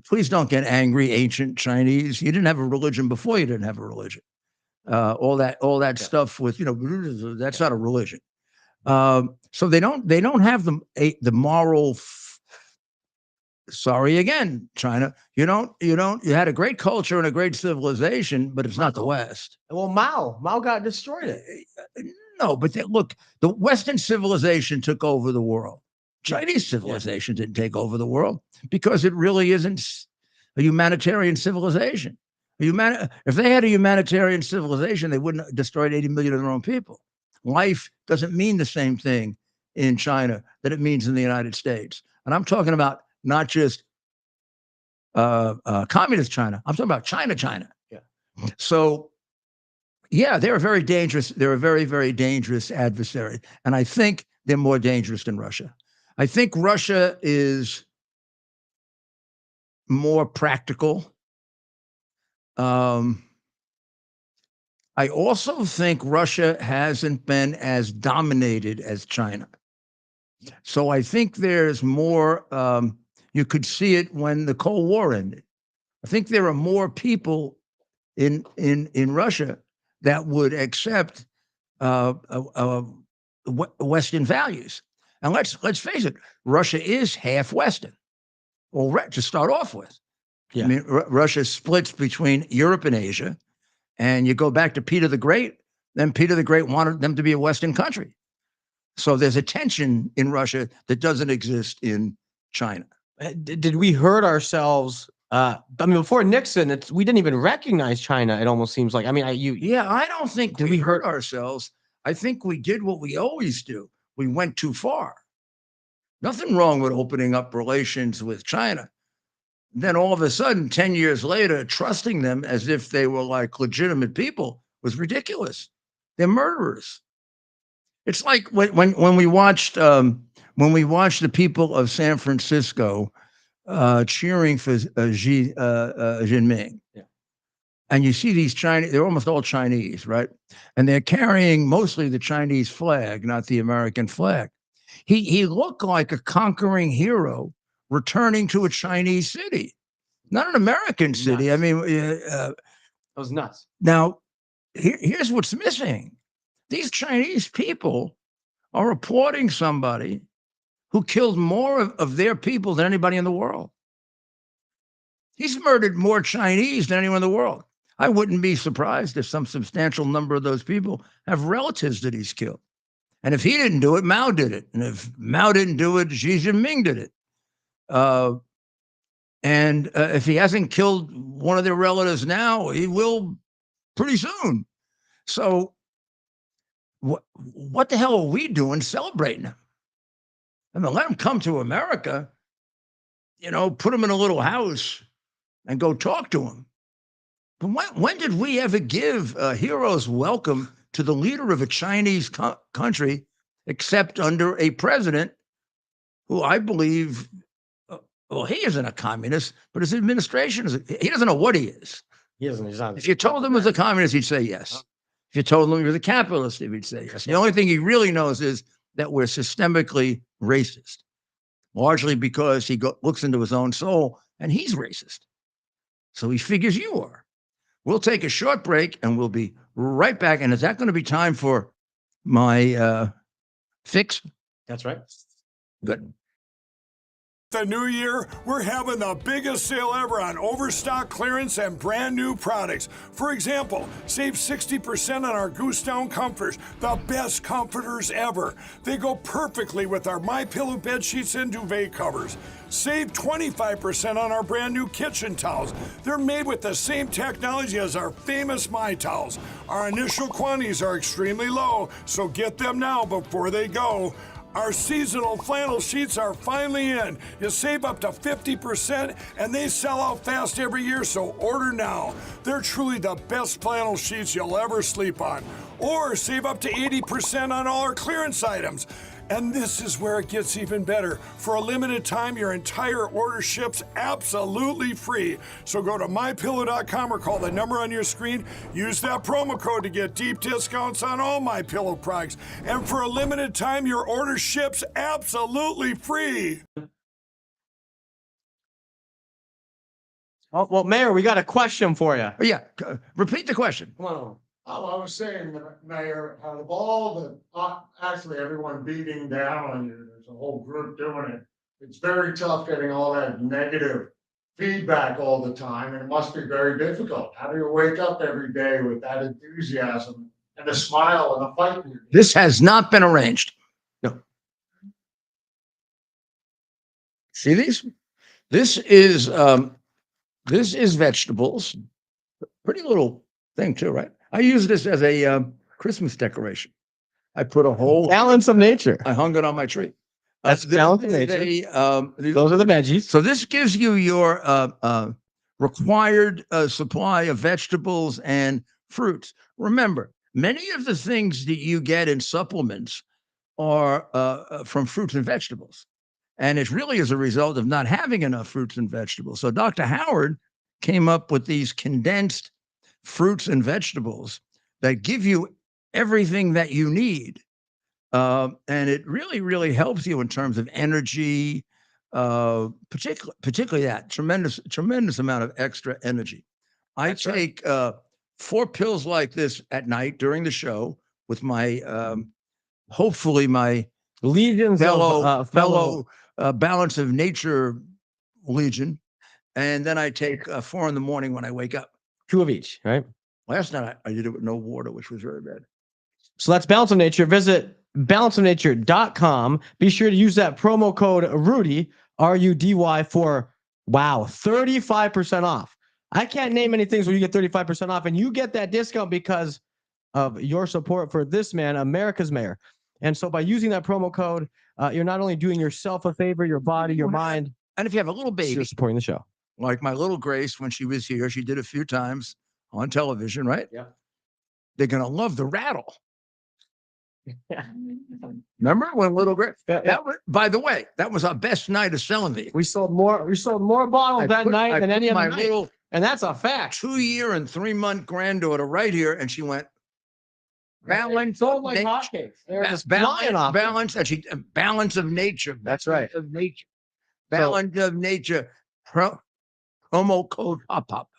Please don't get angry, ancient Chinese. You didn't have a religion before you didn't have a religion. All that stuff with that's not a religion. So they don't have the moral. Sorry again, China. You had a great culture and a great civilization, but it's not the West. Well, Mao got destroyed. No, but look, the Western civilization took over the world. Chinese civilization didn't take over the world because it really isn't a humanitarian civilization. If they had a humanitarian civilization, they wouldn't have destroyed 80 million of their own people. Life doesn't mean the same thing in China that it means in the United States. And I'm talking about not just communist China. I'm talking about China. Yeah. So, yeah, they're a very dangerous. They're a very, very dangerous adversary, and I think they're more dangerous than Russia. I think Russia is more practical. I also think Russia hasn't been as dominated as China. So I think there's more, you could see it when the Cold War ended. I think there are more people in Russia that would accept Western values. And let's face it, Russia is half Western, to start off with. Yeah. I mean, Russia splits between Europe and Asia, and you go back to Peter the Great. Then Peter the Great wanted them to be a Western country. So there's a tension in Russia that doesn't exist in China. Did we hurt ourselves? I mean, before Nixon, we didn't even recognize China. It almost seems like. I mean, Yeah, I don't think Did we we hurt hurt- ourselves. I think we did what we always do. We went too far. Nothing wrong with opening up relations with China. Then all of a sudden, 10 years later, trusting them as if they were like legitimate people was ridiculous. They're murderers. It's like when we watched the people of San Francisco cheering for Xi Jinping. Yeah. And you see these Chinese, they're almost all Chinese, right? And they're carrying mostly the Chinese flag, not the American flag. He looked like a conquering hero returning to a Chinese city, not an American city. Nuts. I mean, That was nuts. now here's what's missing. These Chinese people are applauding somebody who killed more of their people than anybody in the world. He's murdered more Chinese than anyone in the world. I wouldn't be surprised if some substantial number of those people have relatives that he's killed. And if he didn't do it, Mao did it. And if Mao didn't do it, Xi Jinping did it. And if he hasn't killed one of their relatives now, he will pretty soon. So what the hell are we doing celebrating him? I mean, let him come to America, put him in a little house and go talk to him. But when did we ever give a hero's welcome to the leader of a Chinese country, except under a president who I believe, well, he isn't a communist, but his administration is, he doesn't know what he is. He doesn't. He's not. If you told him he was a communist, he'd say yes. If you told him he was a capitalist, he'd say yes. The only thing he really knows is that we're systemically racist, largely because he looks into his own soul and he's racist. So he figures you are. We'll take a short break and we'll be right back. And is that going to be time for my fix? That's right. Good. The new year, we're having the biggest sale ever on overstock clearance and brand new products. For example, save 60% on our Goose Down comforters, the best comforters ever. They go perfectly with our MyPillow bed sheets and duvet covers. Save 25% on our brand new kitchen towels. They're made with the same technology as our famous My Towels. Our initial quantities are extremely low, so get them now before they go. Our seasonal flannel sheets are finally in. You save up to 50% and they sell out fast every year, so order now. They're truly the best flannel sheets you'll ever sleep on. Or save up to 80% on all our clearance items. And this is where it gets even better. For a limited time, your entire order ships absolutely free. So go to mypillow.com or call the number on your screen. Use that promo code to get deep discounts on all MyPillow products. And for a limited time, your order ships absolutely free. Oh, well, Mayor, we got a question for you. Oh, yeah. Repeat the question. Come on. Oh, I was saying, Mayor, out of all the, actually everyone beating down on you, there's a whole group doing it. It's very tough getting all that negative feedback all the time, and it must be very difficult. How do you wake up every day with that enthusiasm and a smile and a fight in your eyes? This has not been arranged. No. See these? This is vegetables. Pretty little thing too, right? I use this as a Christmas decoration. I put a whole, Balance of nature. I hung it on my tree. That's balance of nature. Those are the veggies. So this gives you your required supply of vegetables and fruits. Remember, many of the things that you get in supplements are from fruits and vegetables. And it really is a result of not having enough fruits and vegetables. So Dr. Howard came up with these condensed fruits and vegetables that give you everything that you need. And it really, really helps you in terms of energy, particularly that tremendous amount of extra energy. I take 4 pills like this at night during the show with my, hopefully my Legions fellow Balance of Nature Legion. And then I take 4 in the morning when I wake up. 2 of each, right? Last night I did it with no water, which was very bad. So that's Balance of Nature. Visit balanceofnature.com. Be sure to use that promo code Rudy, RUDY, for 35% off. I can't name any things where you get 35% off, and you get that discount because of your support for this man, America's mayor. And so by using that promo code, you're not only doing yourself a favor, your body, your mind, And if you have a little baby, you're supporting the show. like my little Grace, when she was here, she did a few times on television, right? Yeah. They're going to love the rattle. Remember when little Grace? Yeah. That was, by the way, that was our best night of selling these. We sold more bottles that night than any my other night. little And that's a fact. 2-year and 3-month granddaughter right here, and she went, balance Sold like nature. hotcakes. They're just flying off. Balance of nature. That's right. Of nature. Balance of nature. Promo code pop.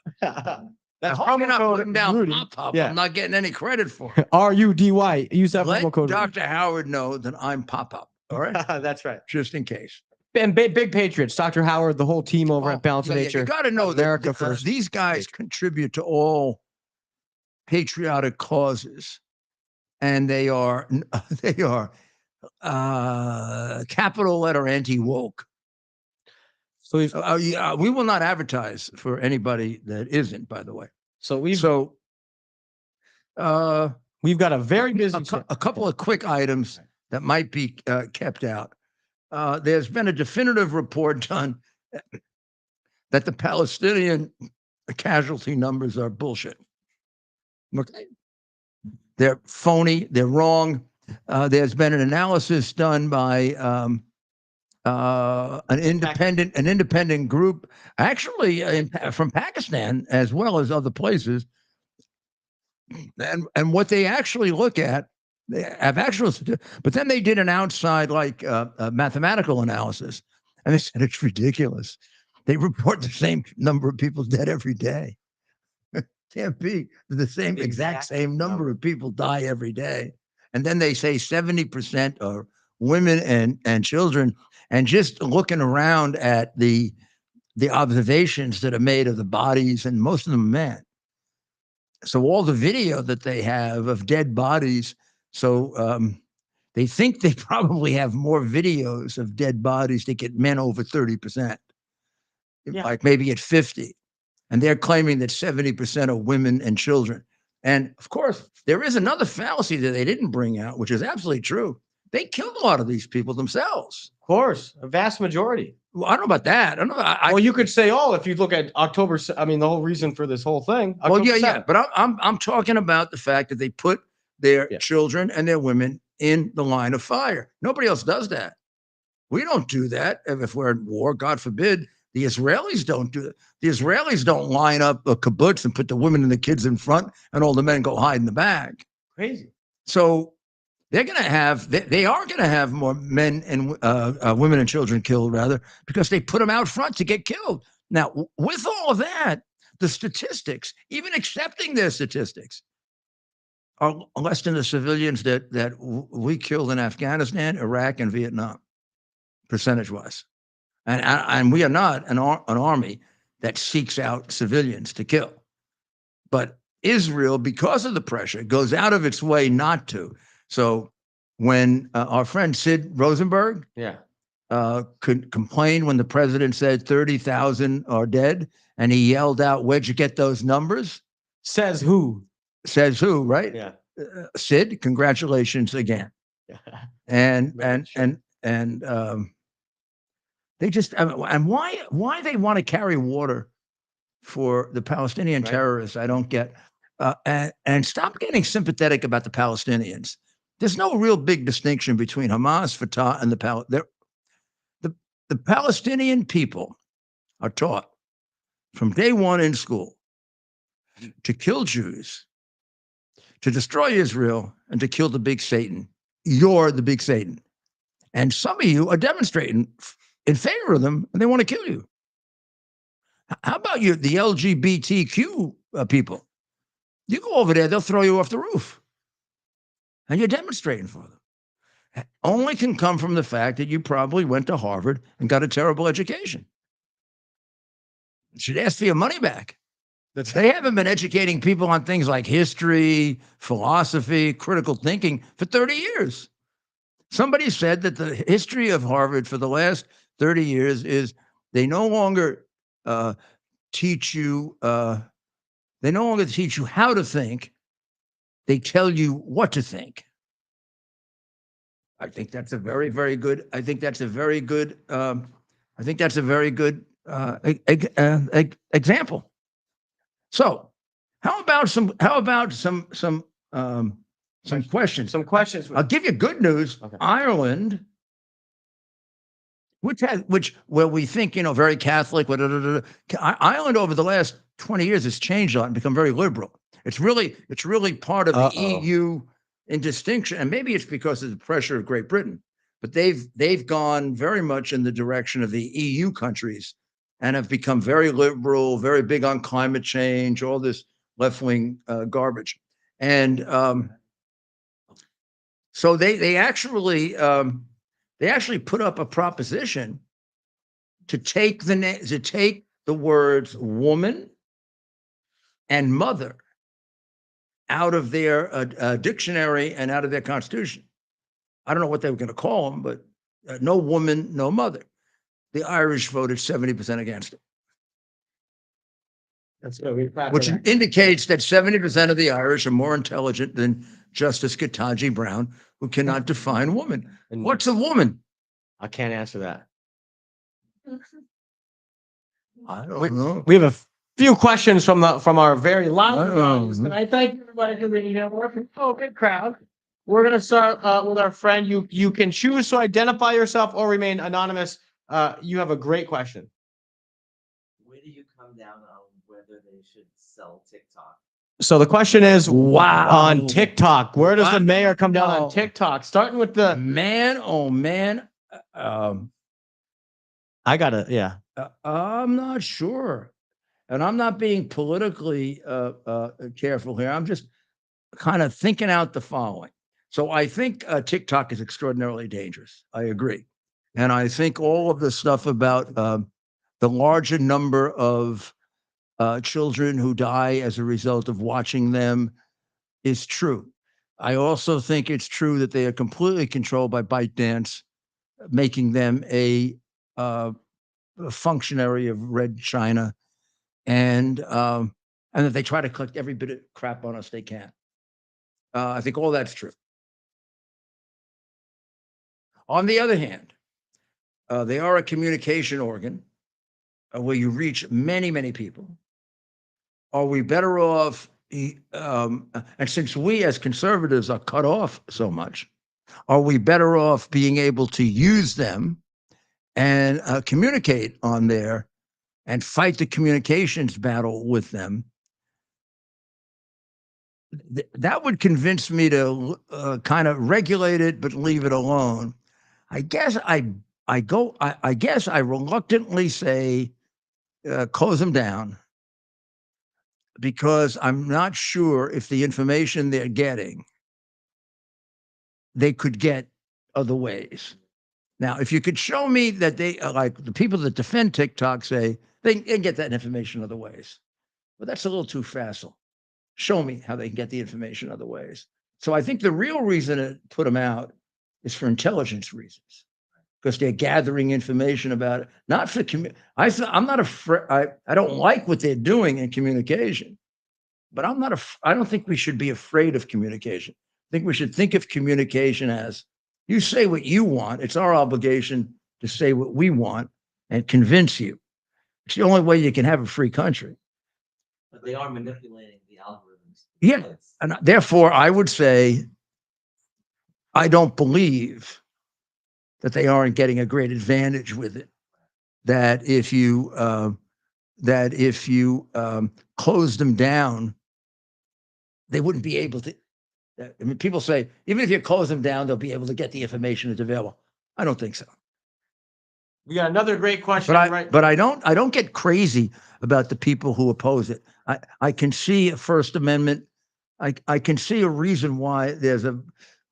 That's I hope you're promo not code putting down Rudy. pop. Yeah. I'm not getting any credit for it. RUDY. Use that Let promo code. Dr. Howard know that I'm pop. All right, That's right. just in case. And big patriots, Dr. Howard, the whole team over at Balance of Yeah, Nature. you got to know America that first. these guys contribute to all patriotic causes, and they are capital letter anti-woke. So we will not advertise for anybody that isn't, by the way. we've got a very busy a couple of quick items that might be kept out. There's been a definitive report done that the Palestinian casualty numbers are bullshit. Okay. They're phony. They're wrong. There's been an analysis done by an independent group, actually from Pakistan as well as other places. And what they actually look at, they have actual, but then they did an outside mathematical analysis, and they said it's ridiculous. They report the same number of people dead every day. Can't be the same exact same number of people die every day. And then they say 70% are women and children. And just looking around at the observations that are made of the bodies, and most of them are men. So all the video that they have of dead bodies, so they think they probably have more videos of dead bodies that get men over 30%, like maybe at 50. And they're claiming that 70% are women and children. And of course, there is another fallacy that they didn't bring out, which is absolutely true. They killed a lot of these people themselves. Of course, a vast majority. Well, I don't know about that. I don't know. Well, you could say, if you look at October, I mean, the whole reason for this whole thing. Well, yeah. But I'm talking about the fact that they put their children and their women in the line of fire. Nobody else does that. We don't do that if we're in war, God forbid. The Israelis don't do that. The Israelis don't line up a kibbutz and put the women and the kids in front and all the men go hide in the back. Crazy. So they're going to have, they are going to have more men and women and children killed, rather, because they put them out front to get killed. Now, with all of that, the statistics, even accepting their statistics, are less than the civilians that we killed in Afghanistan, Iraq, and Vietnam, percentage-wise. And we are not an army that seeks out civilians to kill. But Israel, because of the pressure, goes out of its way not to. So when our friend Sid Rosenberg could complain when the president said 30,000 are dead, and he yelled out, "Where'd you get those numbers?" Says who? Says who, right? Yeah. Sid, congratulations again. And they just, and why they want to carry water for the Palestinian terrorists, I don't get. And stop getting sympathetic about the Palestinians. There's no real big distinction between Hamas, Fatah, and the Palestinian people are taught from day one in school to kill Jews, to destroy Israel, and to kill the big Satan. You're the big Satan. And some of you are demonstrating in favor of them, and they want to kill you. How about you, the LGBTQ people? You go over there, they'll throw you off the roof. And you're demonstrating for them. only can come from the fact that you probably went to Harvard and got a terrible education. You should ask for your money back. They haven't been educating people on things like history, philosophy, critical thinking for 30 years. Somebody said that the history of Harvard for the last 30 years is they no longer teach you they no longer teach you how to think. They tell you what to think. I think that's a very, very good. I think that's a very good. I think that's a very good example. So, how about some questions? Some questions. I'll give you good news. Okay. Ireland, where we think, very Catholic, Ireland over the last 20 years has changed a lot and become very liberal. It's really part of the EU in distinction, and maybe it's because of the pressure of Great Britain, but they've gone very much in the direction of the EU countries and have become very liberal, very big on climate change, all this left-wing garbage. And so they actually put up a proposition to take the words woman and mother out of their dictionary and out of their constitution. I don't know what they were going to call them, but no woman, no mother. The Irish voted 70% against it. That's good. Which indicates that 70% of the Irish are more intelligent than Justice Ketanji Brown, who cannot define woman. And What's a woman? I can't answer that. I don't know. We have a few questions from our very live I don't know. audience, and I thank everybody for being here. Oh, good crowd. We're gonna start with our friend. You can choose to identify yourself or remain anonymous. You have a great question. Where do you come down on whether they should sell TikTok? So the question is, Wow. on TikTok, where does the mayor come down Wow. on TikTok? Starting with the Man, oh man. I gotta, yeah. I'm not sure. And I'm not being politically careful here. I'm just kind of thinking out the following. So I think TikTok is extraordinarily dangerous. I agree. And I think all of the stuff about the larger number of children who die as a result of watching them is true. I also think it's true that they are completely controlled by ByteDance, making them a functionary of Red China, and that they try to collect every bit of crap on us they can. I think all that's true. On the other hand, they are a communication organ where you reach many, many people. Are we better off? And since we as conservatives are cut off so much, are we better off being able to use them and communicate on there and fight the communications battle with them? That would convince me to kind of regulate it, but leave it alone. I guess I guess I reluctantly say close them down, because I'm not sure if the information they're getting, they could get other ways. Now, if you could show me that they, like the people that defend TikTok say they can get that information other ways, but that's a little too facile. Show me how they can get the information other ways. So I think the real reason to put them out is for intelligence reasons, because they're gathering information about it, not for I'm not afraid. I don't like what they're doing in communication, but I don't think we should be afraid of communication. I think we should think of communication as, you say what you want. It's our obligation to say what we want and convince you. It's the only way you can have a free country. But they are manipulating the algorithms. Yeah. And therefore, I would say, I don't believe that they aren't getting a great advantage with it. That if you close them down, they wouldn't be able to. I mean, people say, even if you close them down, they'll be able to get the information that's available. I don't think so. We got another great question. But I don't get crazy about the people who oppose it. I can see a First Amendment. I can see a reason why there's a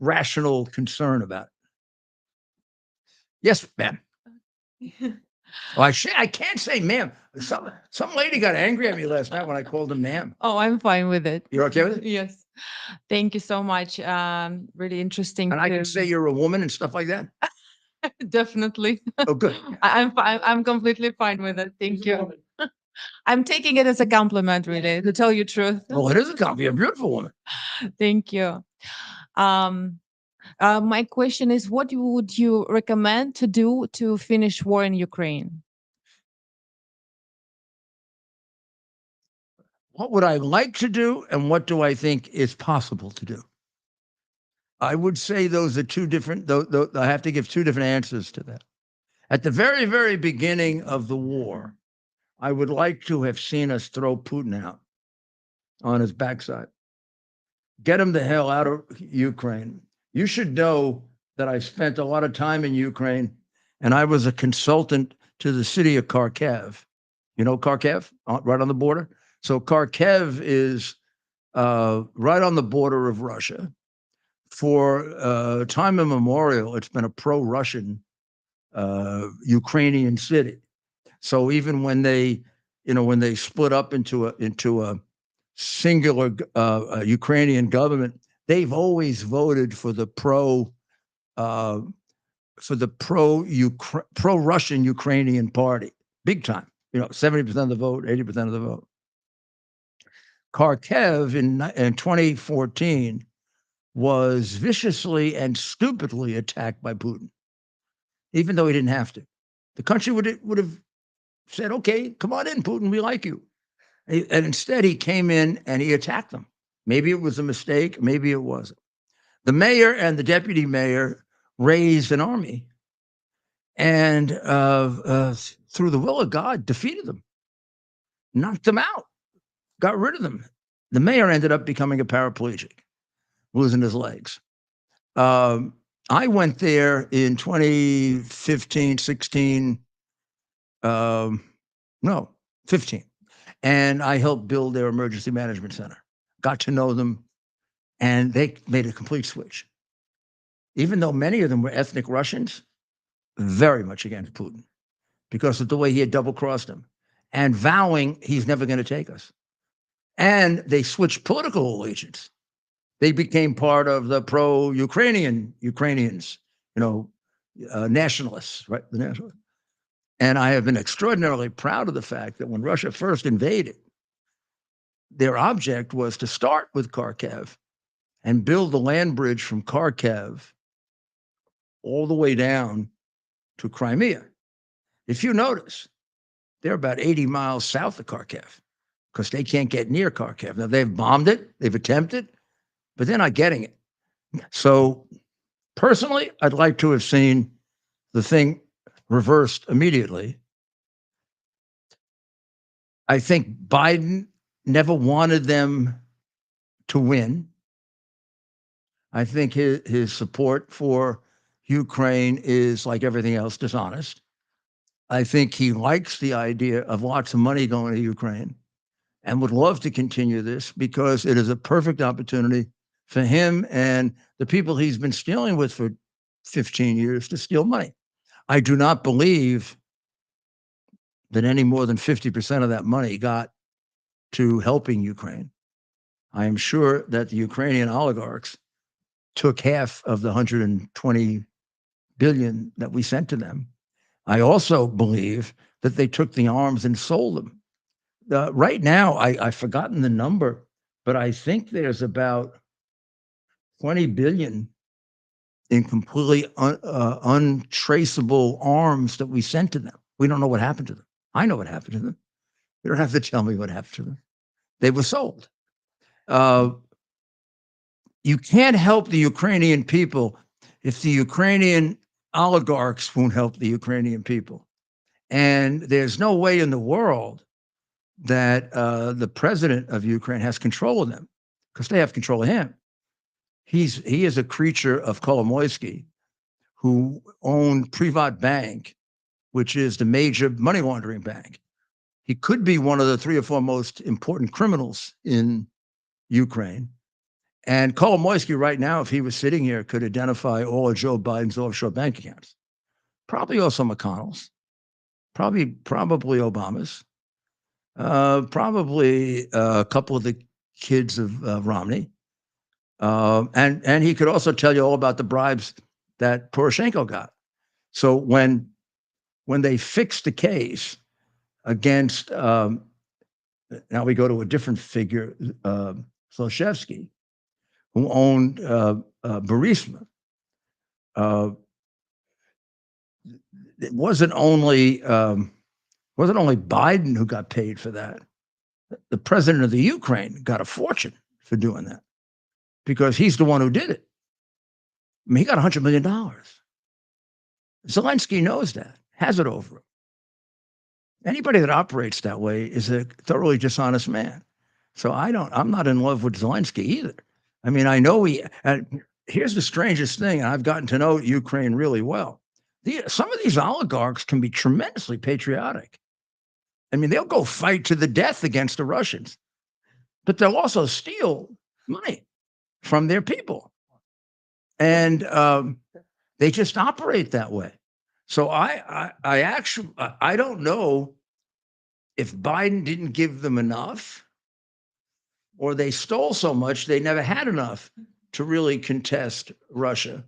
rational concern about it. Yes, ma'am. Oh, I can't say ma'am. Some lady got angry at me last night when I called her ma'am. Oh, I'm fine with it. You're okay with it? Yes. Thank you so much. Really interesting. And I can say you're a woman and stuff like that? Definitely. Oh, good. I'm fine. I'm completely fine with it. Thank you. I'm taking it as a compliment, really, to tell you truth. Well, it is a compliment. You're a beautiful woman. Thank you. My question is, what would you recommend to do to finish war in Ukraine? What would I like to do and what do I think is possible to do? I would say those are two different, I have to give two different answers to that. At the very, very beginning of the war, I would like to have seen us throw Putin out on his backside. Get him the hell out of Ukraine. You should know that I spent a lot of time in Ukraine and I was a consultant to the city of Kharkiv. You know Kharkiv, right on the border? So Kharkiv is right on the border of Russia. For time immemorial, it's been a pro-Russian Ukrainian city. So even when they split up into a singular Ukrainian government, they've always voted for the pro-Russian Ukrainian party, big time. 70% of the vote, 80% of the vote. Kharkiv in 2014 was viciously and stupidly attacked by Putin, even though he didn't have to. The country would have said, okay, come on in, Putin, we like you. And instead he came in and he attacked them. Maybe it was a mistake, maybe it wasn't. The mayor and the deputy mayor raised an army and through the will of God, defeated them, knocked them out, got rid of them. The mayor ended up becoming a paraplegic, losing his legs. I went there in 2015, 16, 15. And I helped build their emergency management center. Got to know them, and they made a complete switch. Even though many of them were ethnic Russians, very much against Putin because of the way he had double-crossed them and vowing he's never going to take us. And they switched political allegiance. They became part of the Ukrainians, nationalists, right? The nationalists. And I have been extraordinarily proud of the fact that when Russia first invaded, their object was to start with Kharkiv and build the land bridge from Kharkiv all the way down to Crimea. If you notice, they're about 80 miles south of Kharkiv because they can't get near Kharkiv. Now, they've bombed it, they've attempted, but they're not getting it. So personally, I'd like to have seen the thing reversed immediately. I think Biden never wanted them to win. I think his support for Ukraine is, like everything else, dishonest. I think he likes the idea of lots of money going to Ukraine and would love to continue this because it is a perfect opportunity for him and the people he's been stealing with for 15 years to steal money. I do not believe that any more than 50% of that money got to helping Ukraine. I am sure that the Ukrainian oligarchs took half of the 120 billion that we sent to them. I also believe that they took the arms and sold them. Right now, I've forgotten the number, but I think there's about 20 billion in completely untraceable arms that we sent to them. We don't know what happened to them. I know what happened to them. You don't have to tell me what happened to them. They were sold. You can't help the Ukrainian people if the Ukrainian oligarchs won't help the Ukrainian people. And there's no way in the world that the president of Ukraine has control of them because they have control of him. He is a creature of Kolomoisky, who owned Privat Bank, which is the major money laundering bank. He could be one of the 3 or 4 most important criminals in Ukraine. And Kolomoisky right now, if he was sitting here, could identify all of Joe Biden's offshore bank accounts. probably also McConnell's, probably Obama's, probably a couple of the kids of Romney. And he could also tell you all about the bribes that Poroshenko got. So when they fixed the case against, now we go to a different figure, Zlochevsky, who owned Burisma. It wasn't only Biden who got paid for that. The president of the Ukraine got a fortune for doing that because he's the one who did it. I mean, he got $100 million. Zelensky knows that, has it over him. Anybody that operates that way is a thoroughly dishonest man. So I'm not in love with Zelensky either. I mean, I know and here's the strangest thing, and I've gotten to know Ukraine really well. Some of these oligarchs can be tremendously patriotic. I mean, they'll go fight to the death against the Russians, but they'll also steal money from their people. And they just operate that way. So I actually don't know if Biden didn't give them enough or they stole so much they never had enough to really contest Russia.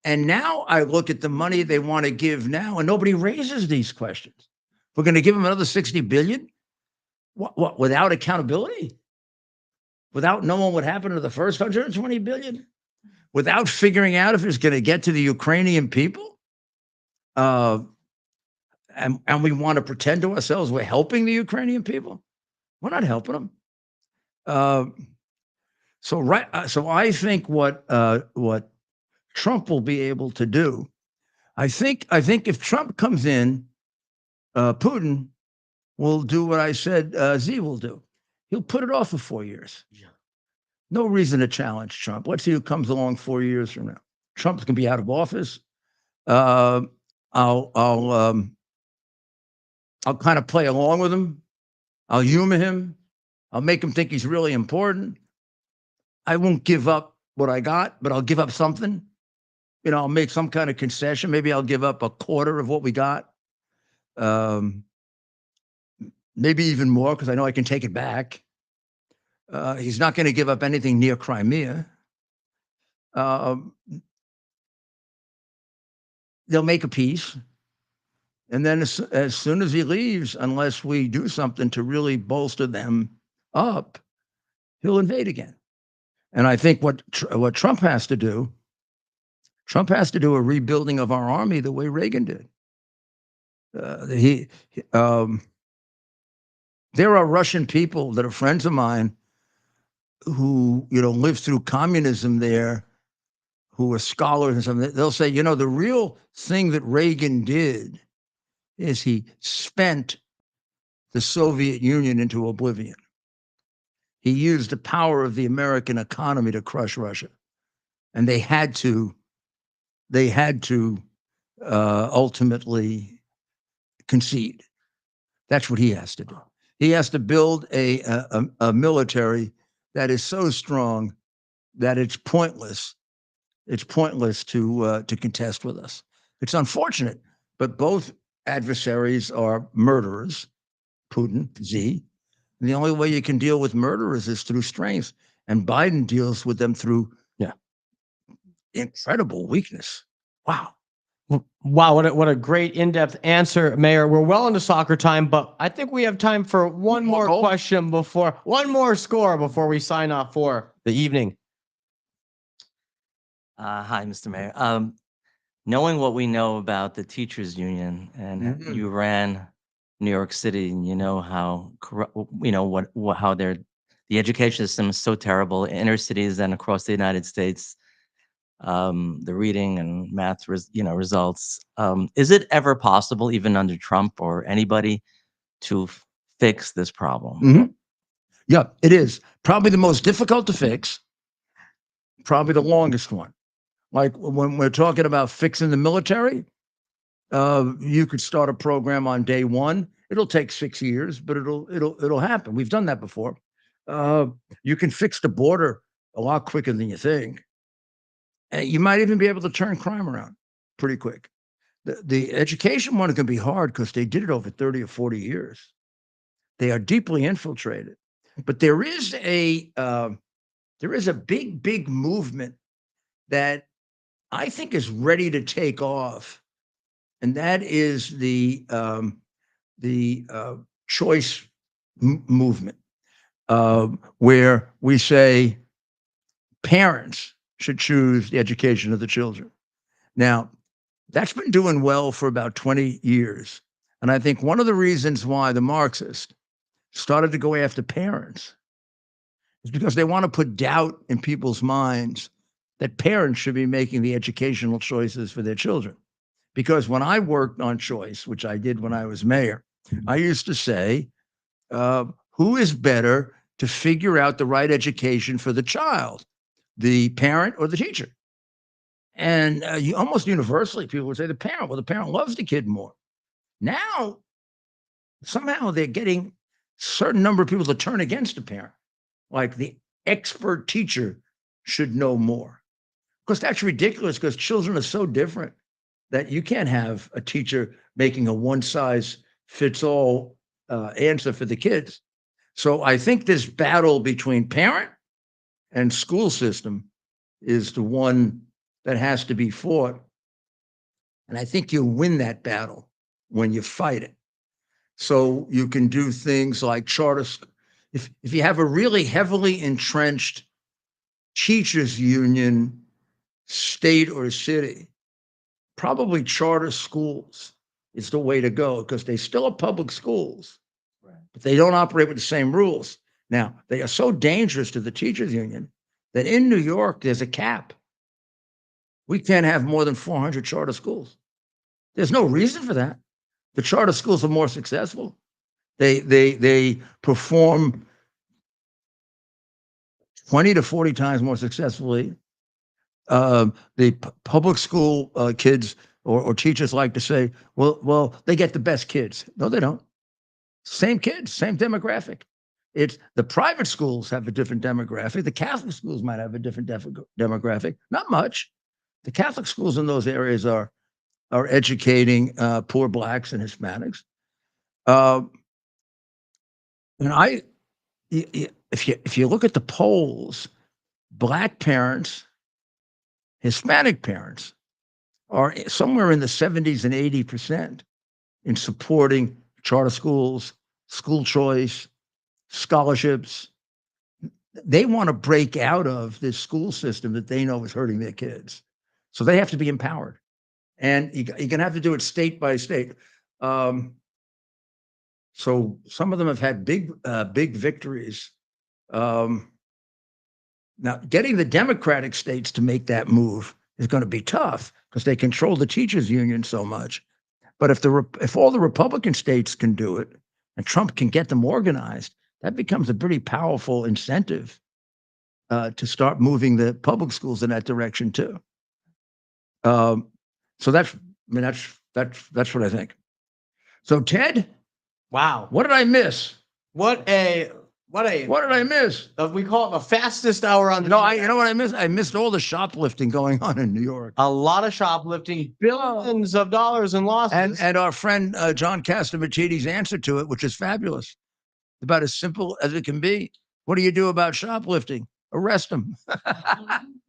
And now I look at the money they want to give now, and nobody raises these questions. We're going to give them another 60 billion? What, without accountability? Without knowing what happened to the first 120 billion? Without figuring out if it's going to get to the Ukrainian people? And we want to pretend to ourselves we're helping the Ukrainian people? We're not helping them. So I think what Trump will be able to do, I think if Trump comes in, Putin will do what I said Z will do. He'll put it off for 4 years. Yeah. No reason to challenge Trump. Let's see who comes along 4 years from now. Trump's gonna be out of office. I'll kind of play along with him. I'll humor him. I'll make him think he's really important. I won't give up what I got, but I'll give up something. You know, I'll make some kind of concession. Maybe I'll give up a quarter of what we got. Maybe even more because I know I can take it back. He's not going to give up anything near Crimea. They'll make a peace. And then as soon as he leaves, unless we do something to really bolster them up, he'll invade again. And I think what Trump has to do a rebuilding of our army the way Reagan did. There are Russian people that are friends of mine who, lived through communism there, who are scholars and something. They'll say, the real thing that Reagan did is he spent the Soviet Union into oblivion. He used the power of the American economy to crush Russia. And they had to ultimately concede. That's what he has to do. He has to build a military that is so strong that it's pointless. It's pointless to contest with us. It's unfortunate, but both adversaries are murderers, Putin, Z. And the only way you can deal with murderers is through strength. And Biden deals with them through incredible weakness. Wow. Wow, what a great in-depth answer, Mayor. We're well into soccer time, but I think we have time for one more question one more score before we sign off for the evening. Hi, Mr. Mayor. Knowing what we know about the teachers union and you ran New York City, and you know how how the education system is so terrible in inner cities and across the United States. The reading and math, results. Is it ever possible, even under Trump or anybody, to fix this problem? Mm-hmm. Yeah, it is. Probably the most difficult to fix. Probably the longest one. Like when we're talking about fixing the military, you could start a program on day one. It'll take 6 years, but it'll happen. We've done that before. You can fix the border a lot quicker than you think. And you might even be able to turn crime around pretty quick. The education one can be hard because they did it over 30 or 40 years. They are deeply infiltrated. But there is a big movement that I think is ready to take off, and that is the choice movement, where we say parents should choose the education of the children. Now, that's been doing well for about 20 years. And I think one of the reasons why the Marxists started to go after parents is because they want to put doubt in people's minds that parents should be making the educational choices for their children. Because when I worked on choice, which I did when I was mayor, I used to say, who is better to figure out the right education for the child, the parent or the teacher? And you almost universally, people would say the parent. Well, the parent loves the kid more. Now, somehow they're getting a certain number of people to turn against the parent, like the expert teacher should know more. Because that's ridiculous, because children are so different that you can't have a teacher making a one-size-fits-all answer for the kids. So I think this battle between parent and school system is the one that has to be fought. And I think you'll win that battle when you fight it. So you can do things like charter. If you have a really heavily entrenched teachers union, state or city, probably charter schools is the way to go, because they still are public schools, but they don't operate with the same rules. Now, they are so dangerous to the teachers union that in New York, there's a cap. We can't have more than 400 charter schools. There's no reason for that. The charter schools are more successful. They perform 20 to 40 times more successfully. The public school kids or teachers like to say, well, they get the best kids. No, they don't. Same kids, same demographic. It's the private schools have a different demographic. The Catholic schools might have a different demographic. Not much. The Catholic schools in those areas are educating poor Blacks and Hispanics. And if you look at the polls, Black parents, Hispanic parents are somewhere in the 70s and 80% in supporting charter schools, school choice, scholarships. They want to break out of this school system that they know is hurting their kids. So they have to be empowered. And you're going to have to do it state by state. So some of them have had big victories. Now, getting the Democratic states to make that move is going to be tough because they control the teachers union so much. But if all the Republican states can do it and Trump can get them organized, that becomes a pretty powerful incentive to start moving the public schools in that direction too. So that's what I think. So Ted, Wow. what did I miss? What did I miss? We call it the fastest hour on the No, you know what I missed? I missed all the shoplifting going on in New York. a lot of shoplifting, billions of dollars in losses. And our friend John Castamatidis' answer to it, which is fabulous. About as simple as it can be. What do you do about shoplifting? Arrest them.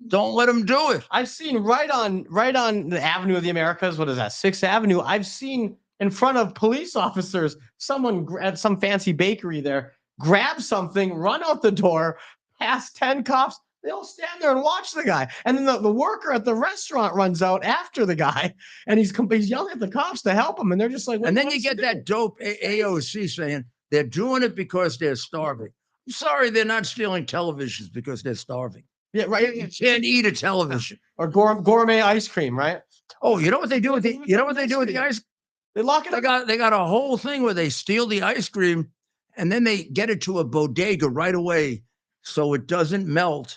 Don't let them do it. I've seen right on the Avenue of the Americas. What is that? 6th Avenue. I've seen in front of police officers, someone at some fancy bakery there, grab something, run out the door, past 10 cops. They'll stand there and watch the guy. And then the worker at the restaurant runs out after the guy, and he's yelling at the cops to help him. And they're just like, and then you get that dope AOC saying they're doing it because they're starving. I'm sorry, they're not stealing televisions because they're starving. Yeah, right. You can't eat a television. Or gourmet ice cream, right? Oh, you know what they do with the ice? They lock it up. They got a whole thing where they steal the ice cream and then they get it to a bodega right away so it doesn't melt,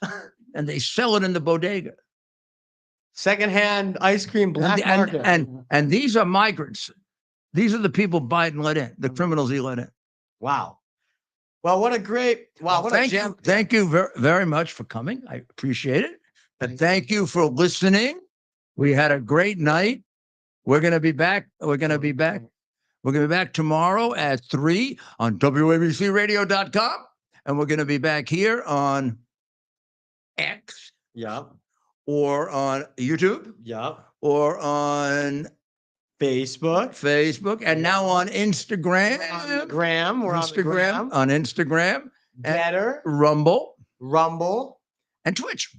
and they sell it in the bodega. Secondhand ice cream, black market. And these are migrants. These are the people Biden let in, the criminals he let in. Wow. Well, what a great, wow. What Thank you. Thank you very, very much for coming. I appreciate it. And thank you for listening. We had a great night. We're going to be back. We're going to be back. We're going to be back tomorrow at 3 on WABCRadio.com. And we're going to be back here on X Yeah. or on YouTube Yeah. or on Facebook. and now on Instagram. We're on the gram. On Instagram. Getter. Rumble. And Twitch.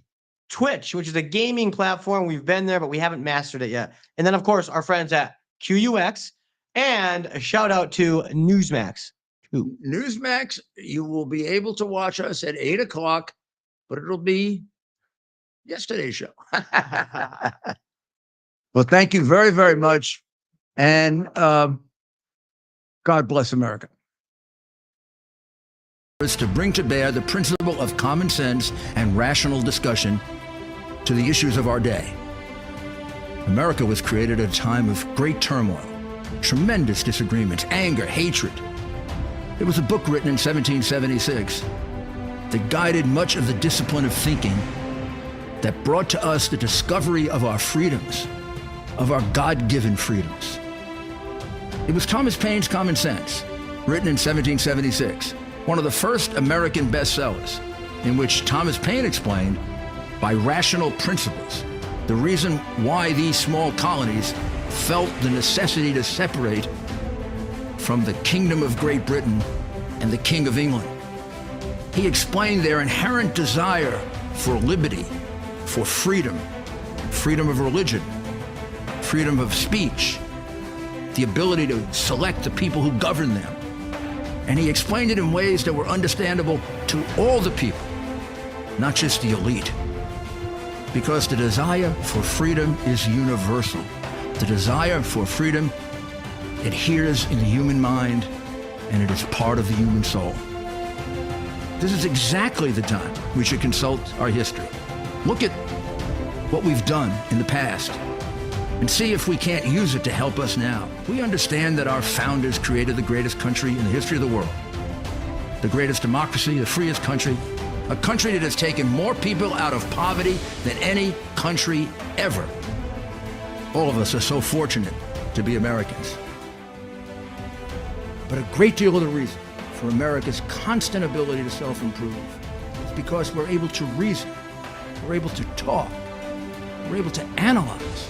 which is a gaming platform. We've been there, but we haven't mastered it yet. And then, of course, our friends at QUX. And a shout out to Newsmax. Newsmax, you will be able to watch us at 8 o'clock, but it'll be yesterday's show. Well, thank you very, very much. And God bless America. Is to bring to bear the principle of common sense and rational discussion to the issues of our day. America was created at a time of great turmoil, tremendous disagreements, anger, hatred. It was a book written in 1776 that guided much of the discipline of thinking that brought to us the discovery of our freedoms, of our God-given freedoms. It was Thomas Paine's Common Sense, written in 1776, one of the first American bestsellers, in which Thomas Paine explained, by rational principles, the reason why these small colonies felt the necessity to separate from the Kingdom of Great Britain and the King of England. He explained their inherent desire for liberty, for freedom, freedom of religion, freedom of speech, the ability to select the people who govern them. And he explained it in ways that were understandable to all the people, not just the elite. Because the desire for freedom is universal. The desire for freedom adheres in the human mind, and it is part of the human soul. This is exactly the time we should consult our history. Look at what we've done in the past and see if we can't use it to help us now. We understand that our founders created the greatest country in the history of the world, the greatest democracy, the freest country, a country that has taken more people out of poverty than any country ever. All of us are so fortunate to be Americans. But a great deal of the reason for America's constant ability to self-improve is because we're able to reason, we're able to talk, we're able to analyze,